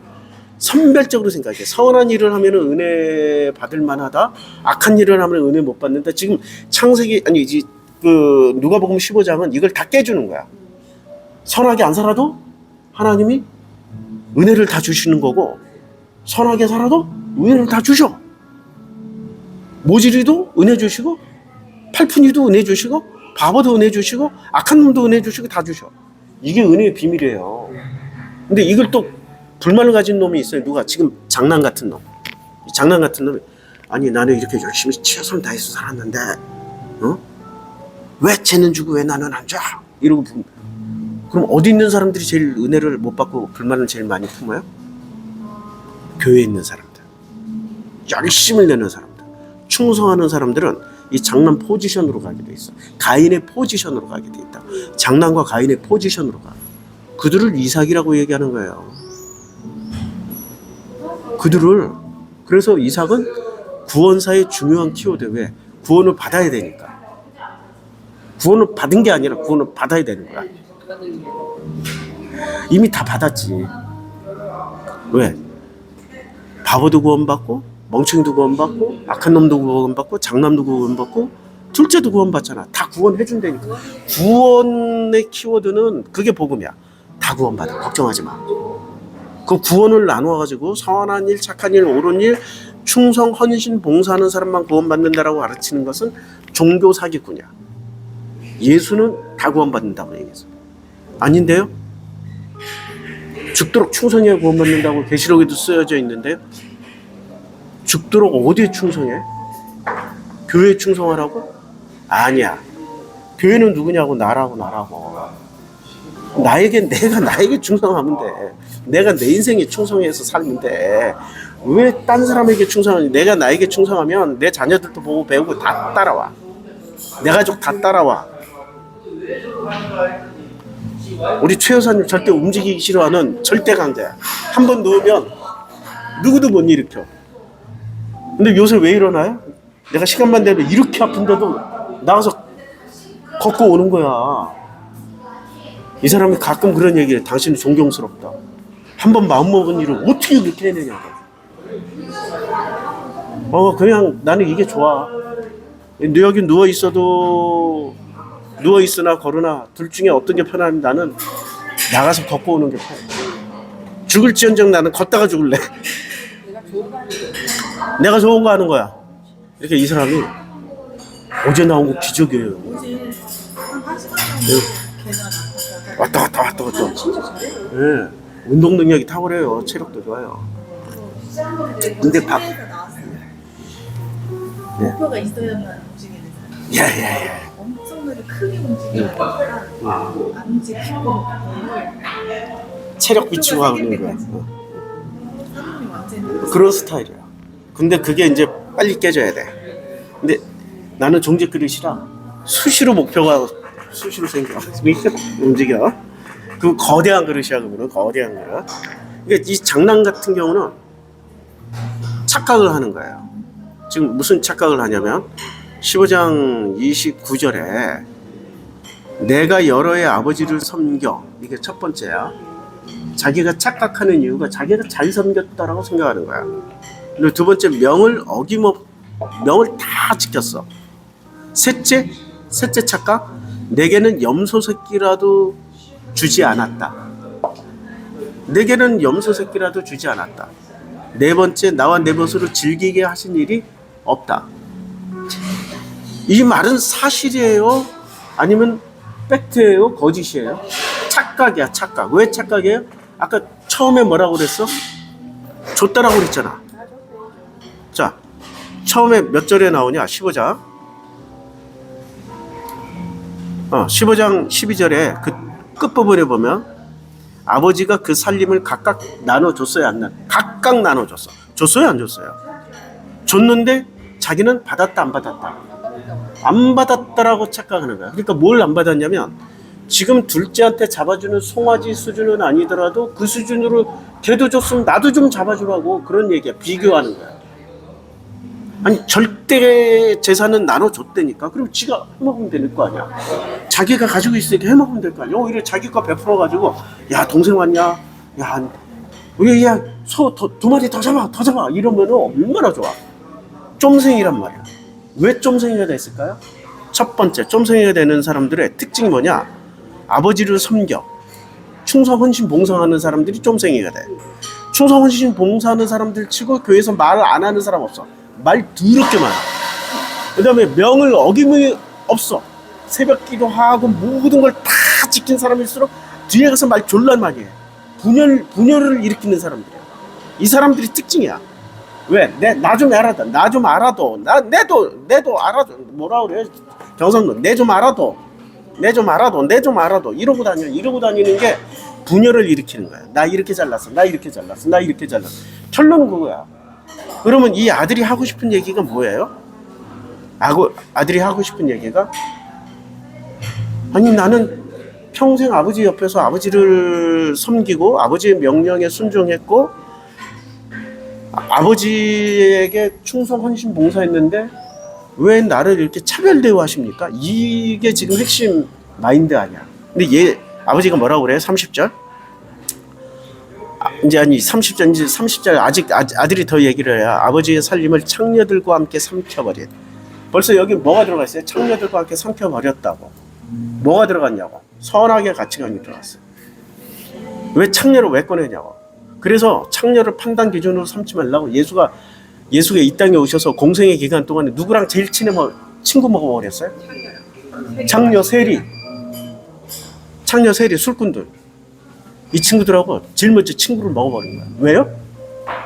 선별적으로 생각해. 선한 일을 하면 은혜 받을 만하다. 악한 일을 하면 은혜 못 받는다. 지금 창세기 아니지 그 누가복음 15장은 이걸 다 깨주는 거야. 선하게 안 살아도 하나님이 은혜를 다 주시는 거고 선하게 살아도 은혜를 다 주셔. 모질이도 은혜 주시고 팔푼이도 은혜 주시고 바보도 은혜 주시고 악한 놈도 은혜 주시고 다 주셔. 이게 은혜의 비밀이에요. 근데 이걸 또 불만을 가진 놈이 있어요. 누가? 지금 장난 같은 놈. 장난 같은 놈이 아니 나는 이렇게 열심히 최선을 다해서 살았는데 왜 쟤는 주고 왜 나는 안 줘? 이러고 그럼 어디 있는 사람들이 제일 은혜를 못 받고 불만을 제일 많이 품어요? 교회에 있는 사람들. 열심을 내는 사람들. 충성하는 사람들은 이 장남 포지션으로 가게 돼 있어. 가인의 포지션으로 가게 돼 있다. 장남과 가인의 포지션으로 가. 그들을 이삭이라고 얘기하는 거예요. 그들을. 그래서 이삭은 구원사의 중요한 키워드. 왜? 구원을 받아야 되니까. 구원을 받은 게 아니라 구원을 받아야 되는 거야. 이미 다 받았지. 왜? 바보도 구원받고 멍청이도 구원받고 악한 놈도 구원받고 장남도 구원받고 둘째도 구원받잖아. 다 구원해준다니까. 구원의 키워드는 그게 복음이야. 다 구원받아. 걱정하지 마. 그 구원을 나누어가지고 선한 일, 착한 일, 옳은 일, 충성, 헌신, 봉사하는 사람만 구원받는다라고 가르치는 것은 종교 사기꾼이야. 예수는 다 구원받는다고 얘기했어. 아닌데요? 죽도록 충성해야 구원받는다고 계시록에도 쓰여져 있는데요. 죽도록 어디에 충성해? 교회에 충성하라고? 아니야. 교회는 누구냐고? 나라고. 내가 나에게 충성하면 돼. 내가 내 인생에 충성해서 살면 돼. 왜 딴 사람에게 충성하니? 내가 나에게 충성하면 내 자녀들도 보고 배우고 다 따라와. 내 가족 다 따라와. 우리 최 여사님 절대 움직이기 싫어하는 절대 강자야. 한 번 누우면 누구도 못 일으켜. 근데 요새 왜 일어나요? 내가 시간만 되면 이렇게 아픈데도 나가서 걷고 오는 거야. 이 사람이 가끔 그런 얘기를 해. 당신은 존경스럽다. 한 번 마음먹은 일을 어떻게 그렇게 해내냐고. 그냥 나는 이게 좋아. 여기 누워있으나 걸으나 둘 중에 어떤 게 편하니 나는 나가서 걷고 오는 게 편해. 죽을지언정 나는 걷다가 죽을래. 내가 좋은 거 하는 거야. 이렇게 이 사람이 어제 나온 거 기적이에요. 어제 한 시간 정도 계단 왔다. 진짜 잘해요. 네. 운동 능력이 탁월해요. 체력도 좋아요. 근데 나왔어요. 목표가 있어야만 움직이는 사람. 야야야. 엄청나게 크게 움직이니까 안 움직이고 체력 비추고 하는 거야. 사람이 완전히 그런 스타일이야. 근데 그게 이제 빨리 깨져야 돼. 근데 나는 종지 그릇이라 수시로 목표가 수시로 생겨. 움직여. 그 거대한 그릇이야, 그거는 거대한 그릇. 그러니까 이 장난 같은 경우는 착각을 하는 거예요. 지금 무슨 착각을 하냐면 15장 29절에 내가 여러의 아버지를 섬겨, 이게 첫 번째야. 자기가 착각하는 이유가 자기가 잘 섬겼다라고 생각하는 거야. 그리고 두 번째, 명을 다 지켰어. 셋째 착각, 내게는 염소 새끼라도 주지 않았다. 내게는 염소 새끼라도 주지 않았다. 네 번째, 나와 내 벗으로 즐기게 하신 일이 없다. 이 말은 사실이에요? 아니면 팩트예요? 거짓이에요? 착각이야, 착각. 왜 착각이에요? 아까 처음에 뭐라고 그랬어? 줬다라고 그랬잖아. 자, 처음에 몇 절에 나오냐? 15장 12절에 그 끝부분에 보면 아버지가 그 살림을 각각 나눠줬어요, 안 각각 나눠줬어. 줬어요, 안 줬어요? 줬는데 자기는 받았다, 안 받았다? 안 받았다라고 착각하는 거야. 그러니까 뭘 안 받았냐면 지금 둘째한테 잡아주는 송아지 수준은 아니더라도 그 수준으로 걔도 줬으면 나도 좀 잡아주라고, 그런 얘기야. 비교하는 거야. 아니, 절대 재산은 나눠줬다니까. 그럼 지가 해먹으면 될 거 아니야. 자기가 가지고 있으니까 해먹으면 될 거 아니야. 오히려 자기 거 베풀어가지고, 야, 동생 왔냐? 야, 우리 소 두 마리 더 잡아, 더 잡아. 이러면 얼마나 좋아. 쫌생이란 말이야. 왜 쫌생이가 됐을까요? 첫 번째, 쫌생이가 되는 사람들의 특징이 뭐냐? 아버지를 섬겨 충성, 헌신, 봉사하는 사람들이 쫌생이가 돼. 충성, 헌신, 봉사하는 사람들 치고 교회에서 말을 안 하는 사람 없어. 말 더럽게 많아. 그 다음에 명을 어김이 없어. 새벽 기도하고 모든 걸 다 지킨 사람일수록 뒤에 가서 말 졸라 많이 해. 분열을 일으키는 사람들이야. 이 사람들이 특징이야. 왜? 나 좀 알아도, 나 좀 알아도, 내도 알아도, 뭐라 그래? 경상도, 내 좀 알아도, 내 좀 알아도, 이러고 다니는 게 분열을 일으키는 거야. 나 이렇게 잘났어, 나 이렇게 잘났어. 결론은 그거야. 그러면 이 아들이 하고 싶은 얘기가 뭐예요? 아들이 하고 싶은 얘기가, 아니, 나는 평생 아버지 옆에서 아버지를 섬기고 아버지의 명령에 순종했고 아버지에게 충성, 헌신, 봉사했는데 왜 나를 이렇게 차별 대우하십니까? 이게 지금 핵심 마인드 아니야. 근데 아버지가 뭐라고 그래요? 30절? 이제 30절 아직 아들이 더 얘기를 해야 아버지의 살림을 창녀들과 함께 삼켜버린. 벌써 여기 뭐가 들어가 있어요? 창녀들과 함께 삼켜버렸다고. 뭐가 들어갔냐고. 선악의 가치관이 들어갔어요. 왜 창녀를 왜 꺼내냐고. 그래서 창녀를 판단 기준으로 삼지 말라고 예수가 이 땅에 오셔서 공생의 기간 동안에 누구랑 제일 친구 먹어버렸어요? 창녀 세리 술꾼들. 이 친구들하고 제일 먼저 친구를 먹어버린 거야. 왜요?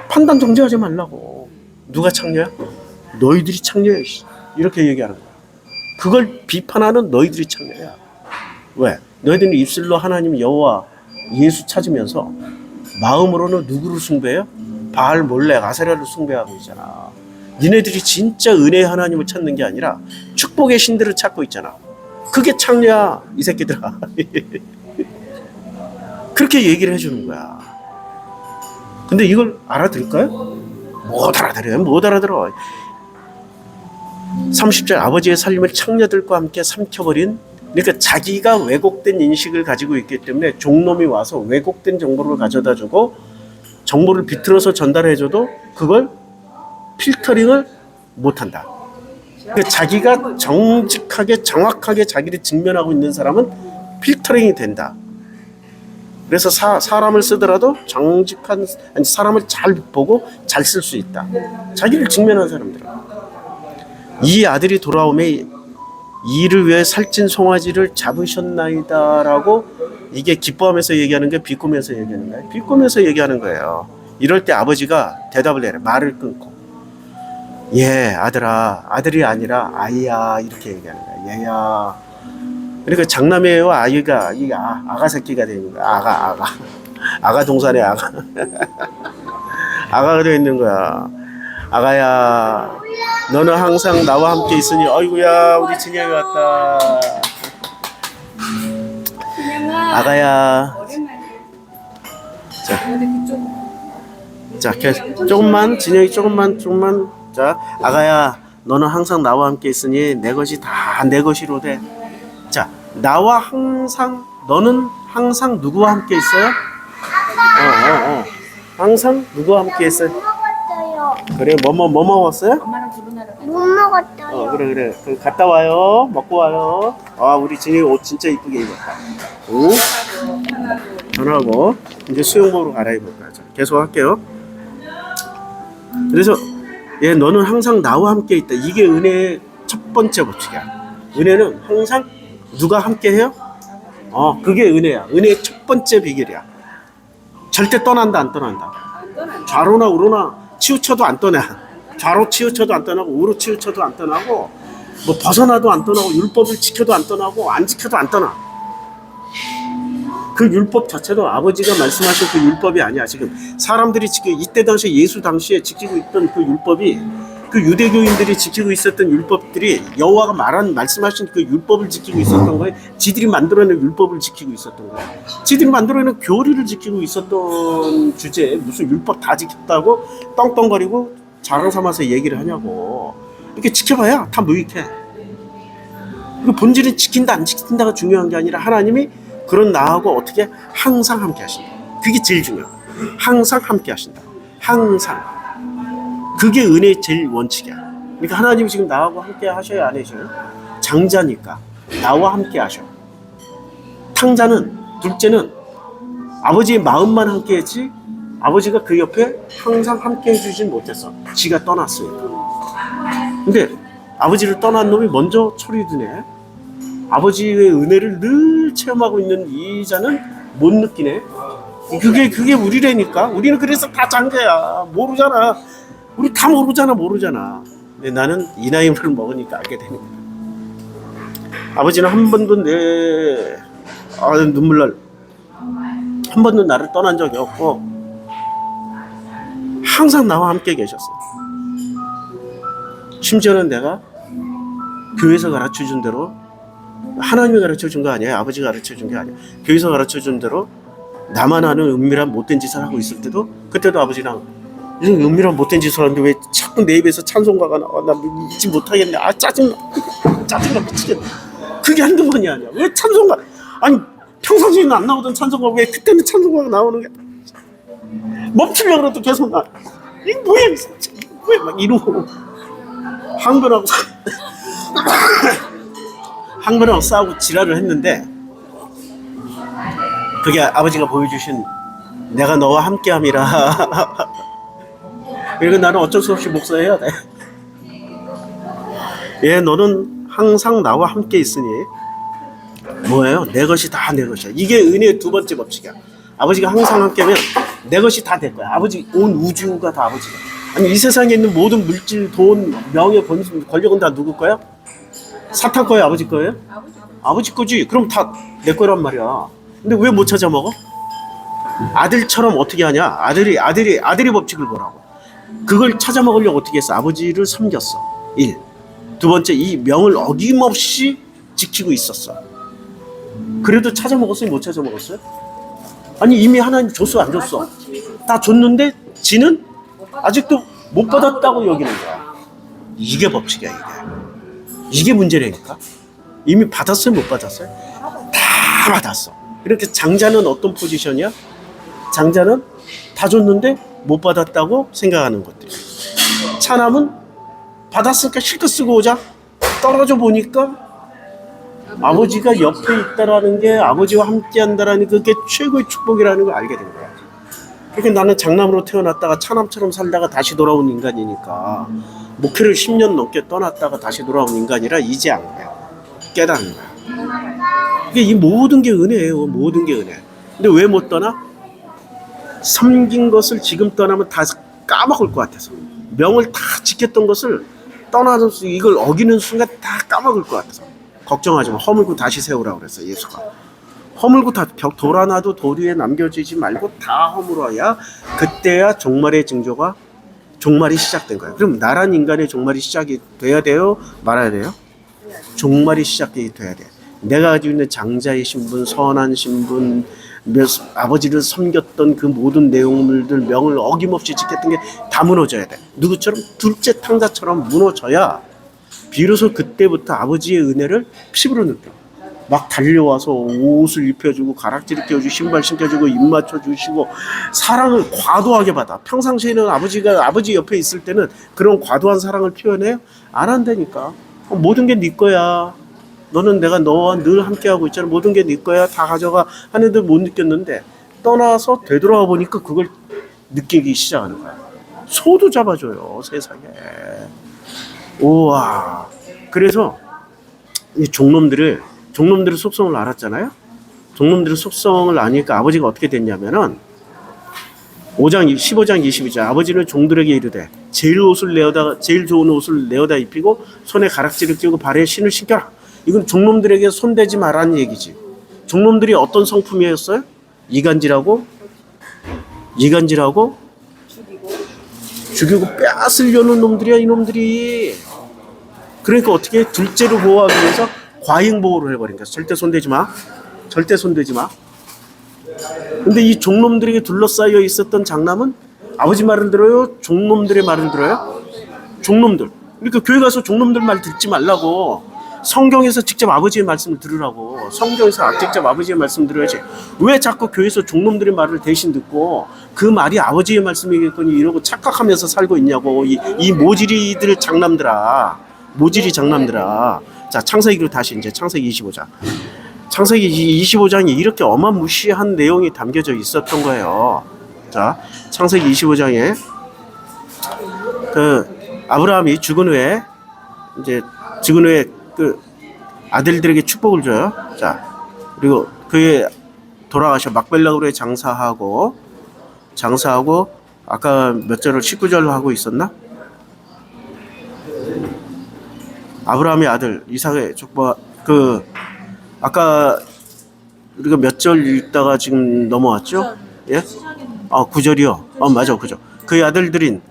판단 정지하지 말라고. 누가 창녀야? 너희들이 창녀야. 이렇게 얘기하는 거야. 그걸 비판하는 너희들이 창녀야. 왜? 너희들은 입술로 하나님 여호와 예수 찾으면서 마음으로는 누구를 숭배해요? 바알 몰래 아세라를 숭배하고 있잖아. 니네들이 진짜 은혜의 하나님을 찾는 게 아니라 축복의 신들을 찾고 있잖아. 그게 창녀야, 이 새끼들아. 그렇게 얘기를 해주는 거야. 근데 이걸 알아들을까요? 못 알아들어. 30절, 아버지의 살림을 창녀들과 함께 삼켜버린. 그러니까 자기가 왜곡된 인식을 가지고 있기 때문에 종놈이 와서 왜곡된 정보를 가져다주고 정보를 비틀어서 전달해줘도 그걸 필터링을 못한다. 그러니까 자기가 정직하게 정확하게 자기를 직면하고 있는 사람은 필터링이 된다. 그래서 사람을 쓰더라도 정직한, 사람을 잘 보고 잘 쓸 수 있다. 자기를 직면한 사람들은. 이 아들이 돌아오매 이를 위해 살찐 송아지를 잡으셨나이다라고, 이게 기뻐하면서 얘기하는 게 비꼬면서 얘기하는 거예요. 비꼬면서 얘기하는 거예요. 이럴 때 아버지가 대답을 해라. 말을 끊고. 얘 아들아, 아들이 아니라 아이야 이렇게 얘기하는 거야. 얘야. 그러니까 장남이에요. 아이가 이 아가 새끼가 되는 거야. 아가 동산의 아가. 아가가 되어 있는 거야. 아가야, 너는 항상 나와 함께 있으니. 어이구야, 우리 진영이 왔다. 아가야. 자, 자, 조금만, 진영이 조금만. 자, 아가야, 너는 항상 나와 함께 있으니 내 것이 다 내 것이로 돼. 자, 나와 항상, 너는 항상 누구와 함께 있어요? 항상 누구와 함께 있어요? 먹었어요. 그래, 뭐 먹었어요? 엄마랑 결혼하러 가자. 못 먹었어요. 그래. 그 갔다 와요. 먹고 와요. 아, 우리 진영이 옷 진짜 이쁘게 입었다. 응? 전화하고 이제 수영복으로 갈아입을 거야. 자, 계속 할게요. 그래서 얘 너는 항상 나와 함께 있다. 이게 은혜의 첫 번째 법칙이야. 은혜는 항상 누가 함께 해요? 그게 은혜야. 은혜의 첫 번째 비결이야. 절대 떠난다, 안 떠난다. 좌로나 우로나 치우쳐도 안 떠나. 좌로 치우쳐도 안 떠나고 우로 치우쳐도 안 떠나고 뭐 벗어나도 안 떠나고 율법을 지켜도 안 떠나고 안 지켜도 안 떠나. 그 율법 자체도 아버지가 말씀하신 그 율법이 아니야. 지금 사람들이 지금 이때 당시에 예수 당시에 지키고 있던 그 율법이 그 유대교인들이 지키고 있었던 율법들이 여호와가 말씀하신 그 율법을 지키고 있었던 거예요. 지들이 만들어낸 율법을 지키고 있었던 거예요. 지들이 만들어낸 교리를 지키고 있었던 주제에 무슨 율법 다 지켰다고 떵떵거리고 자랑 삼아서 얘기를 하냐고. 이렇게 지켜봐야 다 무익해. 그 본질은 지킨다 안 지킨다가 중요한 게 아니라 하나님이 그런 나하고 어떻게 항상 함께 하신다. 그게 제일 중요해. 항상 함께 하신다. 항상. 그게 은혜의 제일 원칙이야. 그러니까 하나님이 지금 나하고 함께 하셔야 안 하셔요? 장자니까 나와 함께 하셔. 탕자는, 둘째는 아버지의 마음만 함께 했지 아버지가 그 옆에 항상 함께 해주진 못했어. 지가 떠났으니까. 근데 아버지를 떠난 놈이 먼저 처리드네. 아버지의 은혜를 늘 체험하고 있는 이 자는 못 느끼네. 그게 우리라니까. 우리는 그래서 다 장자야. 모르잖아. 우리 다 모르잖아. 근데 나는 이 나이를 먹으니까 알게 되는 거야. 아버지는 한 번도 눈물 날. 한 번도 나를 떠난 적이 없고 항상 나와 함께 계셨어. 심지어는 내가 교회에서 가르쳐준 대로 하나님이 가르쳐준 거 아니야. 아버지가 가르쳐준 게 아니야. 교회에서 가르쳐준 대로 나만 아는 은밀한 못된 짓을 하고 있을 때도 그때도 아버지랑 이런 은밀한 못된 짓을 하는데 왜 자꾸 내 입에서 찬송가가 나와. 나 믿지 못하겠네. 짜증나 미치겠네. 그게 한두 번이 아니야. 왜 찬송가, 아니 평상시에는 안 나오던 찬송가 왜 그때는 찬송가가 나오는 게 멈추려고 해도 계속 나. 이게 뭐야 왜 막 이러고 항변하고 싸우고 지랄을 했는데 그게 아버지가 보여주신 내가 너와 함께함이라. 그리고 나는 어쩔 수 없이 목사해야 돼. 너는 항상 나와 함께 있으니 뭐예요? 내 것이 다 내 것이야. 이게 은혜의 두 번째 법칙이야. 아버지가 항상 함께하면 내 것이 다 될 거야. 아버지 온 우주가 다 아버지가. 아니 이 세상에 있는 모든 물질, 돈, 명예, 권력은 다 누구 거야? 사탄 거예요? 아버지 거예요? 아버지 거지. 그럼 다 내 거란 말이야. 근데 왜 못 찾아 먹어? 아들처럼 어떻게 하냐? 아들이 법칙을 보라고. 그걸 찾아 먹으려고 어떻게 했어? 아버지를 섬겼어. 1. 두 번째, 이 명을 어김없이 지키고 있었어. 그래도 찾아 먹었어요? 못 찾아 먹었어요? 아니 이미 하나님 줬어 안 줬어? 다 줬는데 지는 아직도 못 받았다고 여기는 거야. 이게 법칙이야. 이게 문제라니까. 이미 받았어요? 못 받았어요? 다 받았어. 이렇게 장자는 어떤 포지션이야? 장자는 다 줬는데 못 받았다고 생각하는 것들. 차남은 받았으니까 실컷 쓰고 오자. 떨어져 보니까 아버지가 옆에 있다라는 게, 아버지와 함께 한다라는 그게 최고의 축복이라는 걸 알게 된 거야. 그러니까 나는 장남으로 태어났다가 차남처럼 살다가 다시 돌아온 인간이니까, 목회를 10년 넘게 떠났다가 다시 돌아온 인간이라 이제 안 거야. 깨닫는 거야. 이게 이 모든 게 은혜예요. 모든 게 은혜. 근데 왜 못 떠나? 섬긴 것을 지금 떠나면 다 까먹을 것 같아서. 명을 다 지켰던 것을 떠나는 이걸 어기는 순간 다 까먹을 것 같아서 걱정하지 마. 허물고 다시 세우라고 그랬어 예수가. 허물고 다 벽 돌아놔도 돌 위에 남겨지지 말고 다 허물어야 그때야 종말의 징조가 종말이 시작된 거야. 그럼 나란 인간의 종말이 시작이 돼야 돼요? 말아야 돼요? 종말이 시작이 돼야 돼. 내가 가지고 있는 장자의 신분, 선한 신분, 아버지를 섬겼던 그 모든 내용물들 명을 어김없이 지켰던 게 다 무너져야 돼. 누구처럼? 둘째 탕자처럼 무너져야 비로소 그때부터 아버지의 은혜를 피부로 느껴. 막 달려와서 옷을 입혀주고 가락지를 껴주고 신발 신겨주고 입 맞춰주시고 사랑을 과도하게 받아. 평상시에는 아버지가 아버지 옆에 있을 때는 그런 과도한 사랑을 표현해요? 안 한다니까. 모든 게 네 거야. 너는 내가 너와 늘 함께하고 있잖아. 모든 게 네 거야. 다 가져가 하는데 못 느꼈는데 떠나서 되돌아와 보니까 그걸 느끼기 시작하는 거야. 소도 잡아줘요 세상에. 우와. 그래서 이 종놈들의 속성을 알았잖아요. 종놈들의 속성을 아니까 아버지가 어떻게 됐냐면은 15장 22절 아버지는 종들에게 이르되 제일 좋은 옷을 내어다 입히고 손에 가락지를 끼고 발에 신을 신겨라. 이건 종놈들에게 손대지 말라는 얘기지. 종놈들이 어떤 성품이었어요? 이간질하고 죽이고 빼앗으려는 놈들이야 이놈들이. 그러니까 어떻게 둘째로 보호하기 위해서 과잉 보호를 해버린 거야. 절대 손대지 마. 근데 이 종놈들에게 둘러싸여 있었던 장남은 아버지 말을 들어요? 종놈들의 말을 들어요? 종놈들. 그러니까 교회 가서 종놈들 말 듣지 말라고. 성경에서 직접 아버지의 말씀을 들으라고. 성경에서 직접 아버지의 말씀 들어야지. 왜 자꾸 교회에서 종놈들의 말을 대신 듣고 그 말이 아버지의 말씀이겠거니 이러고 착각하면서 살고 있냐고. 이 모질이들 장남들아. 자, 창세기로 다시 이제 창세기 25장. 창세기 25장이 이렇게 어마무시한 내용이 담겨져 있었던 거예요. 자, 창세기 25장에 그 아브라함이 죽은 후에 그 아들들에게 축복을 줘요. 자, 그리고 그의 돌아가셔 막벨라그로에 장사하고 아까 몇 절을 19절로 하고 있었나? 아브라함의 아들 이삭의 축복 그 아까 우리가 몇 절 읽다가 지금 넘어왔죠? 예? 9절이요. 맞아. 그죠. 그의 아들들인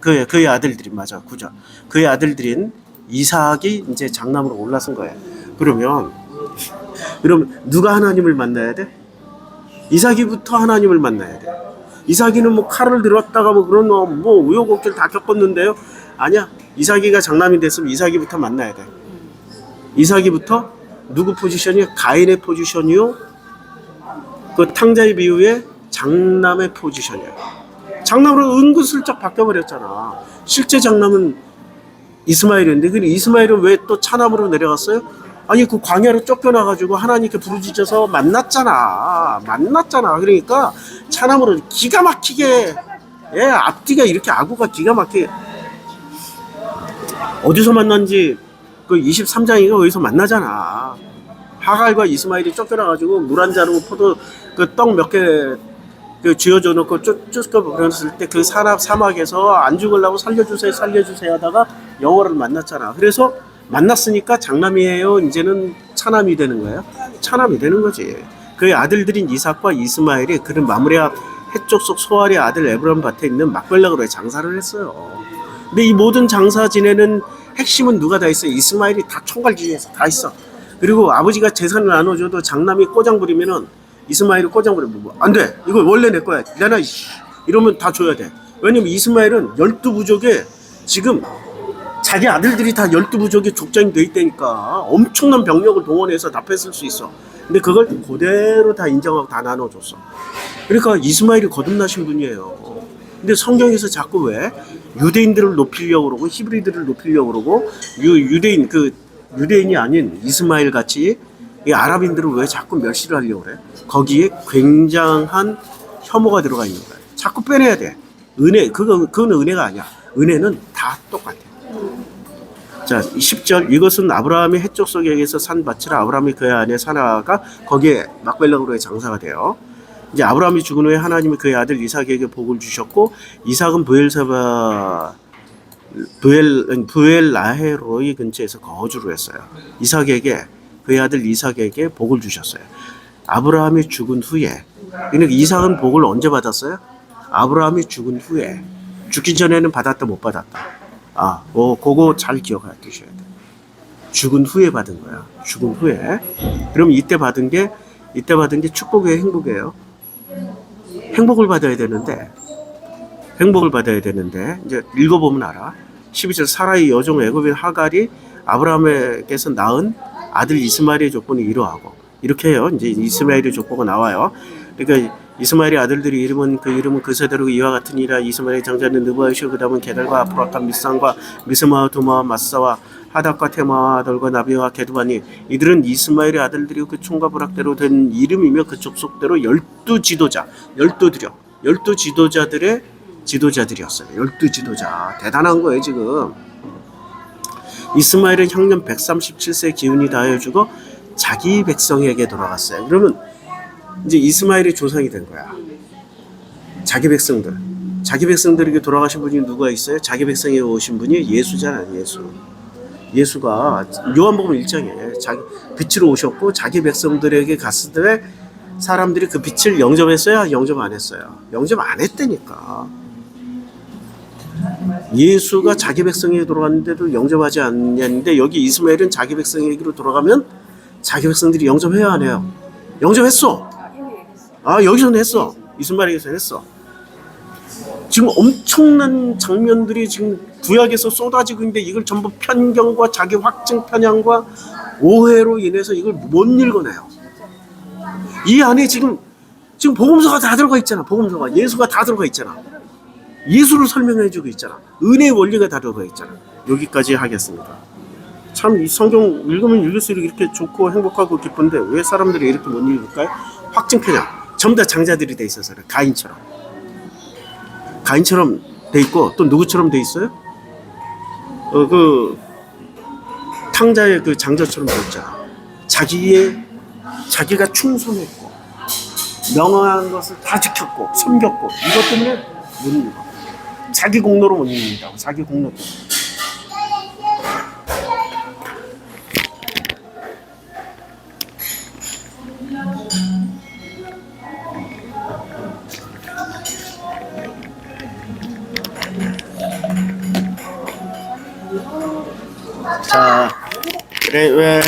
맞아. 9절. 그의 아들들인 이삭이 이제 장남으로 올라선 거예요. 그럼 누가 하나님을 만나야 돼? 이삭이부터 하나님을 만나야 돼. 이삭이는 뭐 칼을 들었다가 뭐 그런 뭐 우여곡절 다 겪었는데요. 아니야. 이삭이가 장남이 됐으면 이삭이부터 만나야 돼. 이삭이부터 누구 포지션이요? 가인의 포지션이요. 그 탕자의 비유의 장남의 포지션이에요. 장남으로 은근슬쩍 바뀌어버렸잖아. 실제 장남은 이스마엘인데 그 이스마엘은 왜 또 차남으로 내려갔어요? 아니 그 광야로 쫓겨나가지고 하나님께 부르짖어서 만났잖아. 그러니까 차남으로 기가 막히게 앞뒤가 이렇게 아구가 기가 막히게 어디서 만난지 그 23장인가 어디서 만나잖아. 하갈과 이스마엘이 쫓겨나가지고 물 한 잔으로 포도 그 떡 몇 개 그 쥐어줘 놓고 쫓겨 그랬을 때 그 사막에서 안 죽으려고 살려주세요 하다가 여호와를 만났잖아. 그래서 만났으니까 장남이에요. 이제는 차남이 되는 거예요. 차남이 되는 거지. 그의 아들들인 이삭과 이스마엘이 그런 마므레아 해쪽 속 소알의 아들 에브람 밭에 있는 막벨라그로에 장사를 했어요. 근데 이 모든 장사 지내는 핵심은 누가 다 있어요? 이스마엘이 다 총괄지휘해서 다 있어. 그리고 아버지가 재산을 나눠줘도 장남이 꼬장 부리면은 이스마엘이 꼬장 부리면 안 돼. 이거 원래 내 거야. 내놔. 이러면 다 줘야 돼. 왜냐면 이스마엘은 12부족에 지금 자기 아들들이 다 12부족에 족장이 돼 있다니까. 엄청난 병력을 동원해서 다 뺏을 수 있어. 근데 그걸 그대로 다 인정하고 다 나눠줬어. 그러니까 이스마엘이 거듭나신 분이에요. 근데 성경에서 자꾸 왜 유대인들을 높이려고 그러고 히브리들을 높이려고 그러고 유대인이 아닌 이스마엘 같이 이 아랍인들을 왜 자꾸 멸시를 하려고 그래? 거기에 굉장한 혐오가 들어가 있는 거야. 자꾸 빼내야 돼. 그건 은혜가 아니야. 은혜는 다 똑같아. 자, 10절 이것은 아브라함이 해쪽 속에서 산 밭이라 아브라함이 그의 아내 사라가 거기에 막벨라그로의 장사가 돼요. 이제 아브라함이 죽은 후에 하나님이 그의 아들 이삭에게 복을 주셨고 이삭은 브엘세바 브엘라헤로이 근처에서 거주를 했어요. 이삭에게 그의 아들 이삭에게 복을 주셨어요. 아브라함이 죽은 후에 그러니까 이삭은 복을 언제 받았어요? 아브라함이 죽은 후에 죽기 전에는 받았다 못 받았다. 그거 잘 기억해 두셔야 돼. 죽은 후에 받은 거야. 죽은 후에. 그럼 이때 받은 게 축복이에요, 행복이에요? 행복을 받아야 되는데 이제 읽어보면 알아. 12절 사라의 여종 애굽인 하갈이 아브라함에게서 낳은 아들 이스마엘의 조건이 이러하고 이렇게 해요. 이제 이스마엘의 족보가 나와요. 그러니까 이스마엘의 아들들의 이름은 그 세대로 이와 같으니라. 이스마엘의 장자는 느바이쇼 그다음은 게달과 아프라카 미산과 미스마와 두마와 마사와 하닥과 테마와 아들과 나비와 게두바니 이들은 이스마엘의 아들들이고 그 총과 부락대로 된 이름이며 그 족속대로 12 지도자들의 지도자들이었어요. 12 지도자. 대단한 거예요, 지금. 이스마엘은 향년 137세 기운이 다하여 죽어 자기 백성에게 돌아갔어요. 그러면 이제 이스마엘이 조상이 된 거야. 자기 백성들에게 돌아가신 분이 누가 있어요? 자기 백성에 오신 분이 예수잖아요. 예수가 요한복음 1장에 자기 빛으로 오셨고 자기 백성들에게 갔을 때 사람들이 그 빛을 영접했어요? 영접 안 했어요? 영접 안 했다니까. 예수가 자기 백성에게 돌아갔는데도 영접하지 않냐는데 여기 이스마엘은 자기 백성에게로 돌아가면 자기 백성들이 영접해야 안 해요? 영접했어. 여기서는 했어. 이스마엘에서 했어. 지금 엄청난 장면들이 지금 구약에서 쏟아지고 있는데 이걸 전부 편견과 자기 확증 편향과 오해로 인해서 이걸 못 읽어내요. 이 안에 지금 복음서가 다 들어가 있잖아. 복음서가 예수가 다 들어가 있잖아. 예수를 설명해주고 있잖아. 은혜의 원리가 다 들어가 있잖아. 여기까지 하겠습니다. 참 이 성경 읽으면 읽을수록 이렇게 좋고 행복하고 기쁜데 왜 사람들이 이렇게 못 읽을까요? 확증 편향. 전부 다 장자들이 돼 있어서 그래. 가인처럼 돼 있고 또 누구처럼 돼 있어요? 그 탕자의 그 장자처럼 돼 있잖아. 자기가 충성했고 명령한 것을 다 지켰고 섬겼고 이것 때문에 못 읽어. 자기 공로로 못 읽는다고. 자기 공로 때문에. 자, 그래 왜?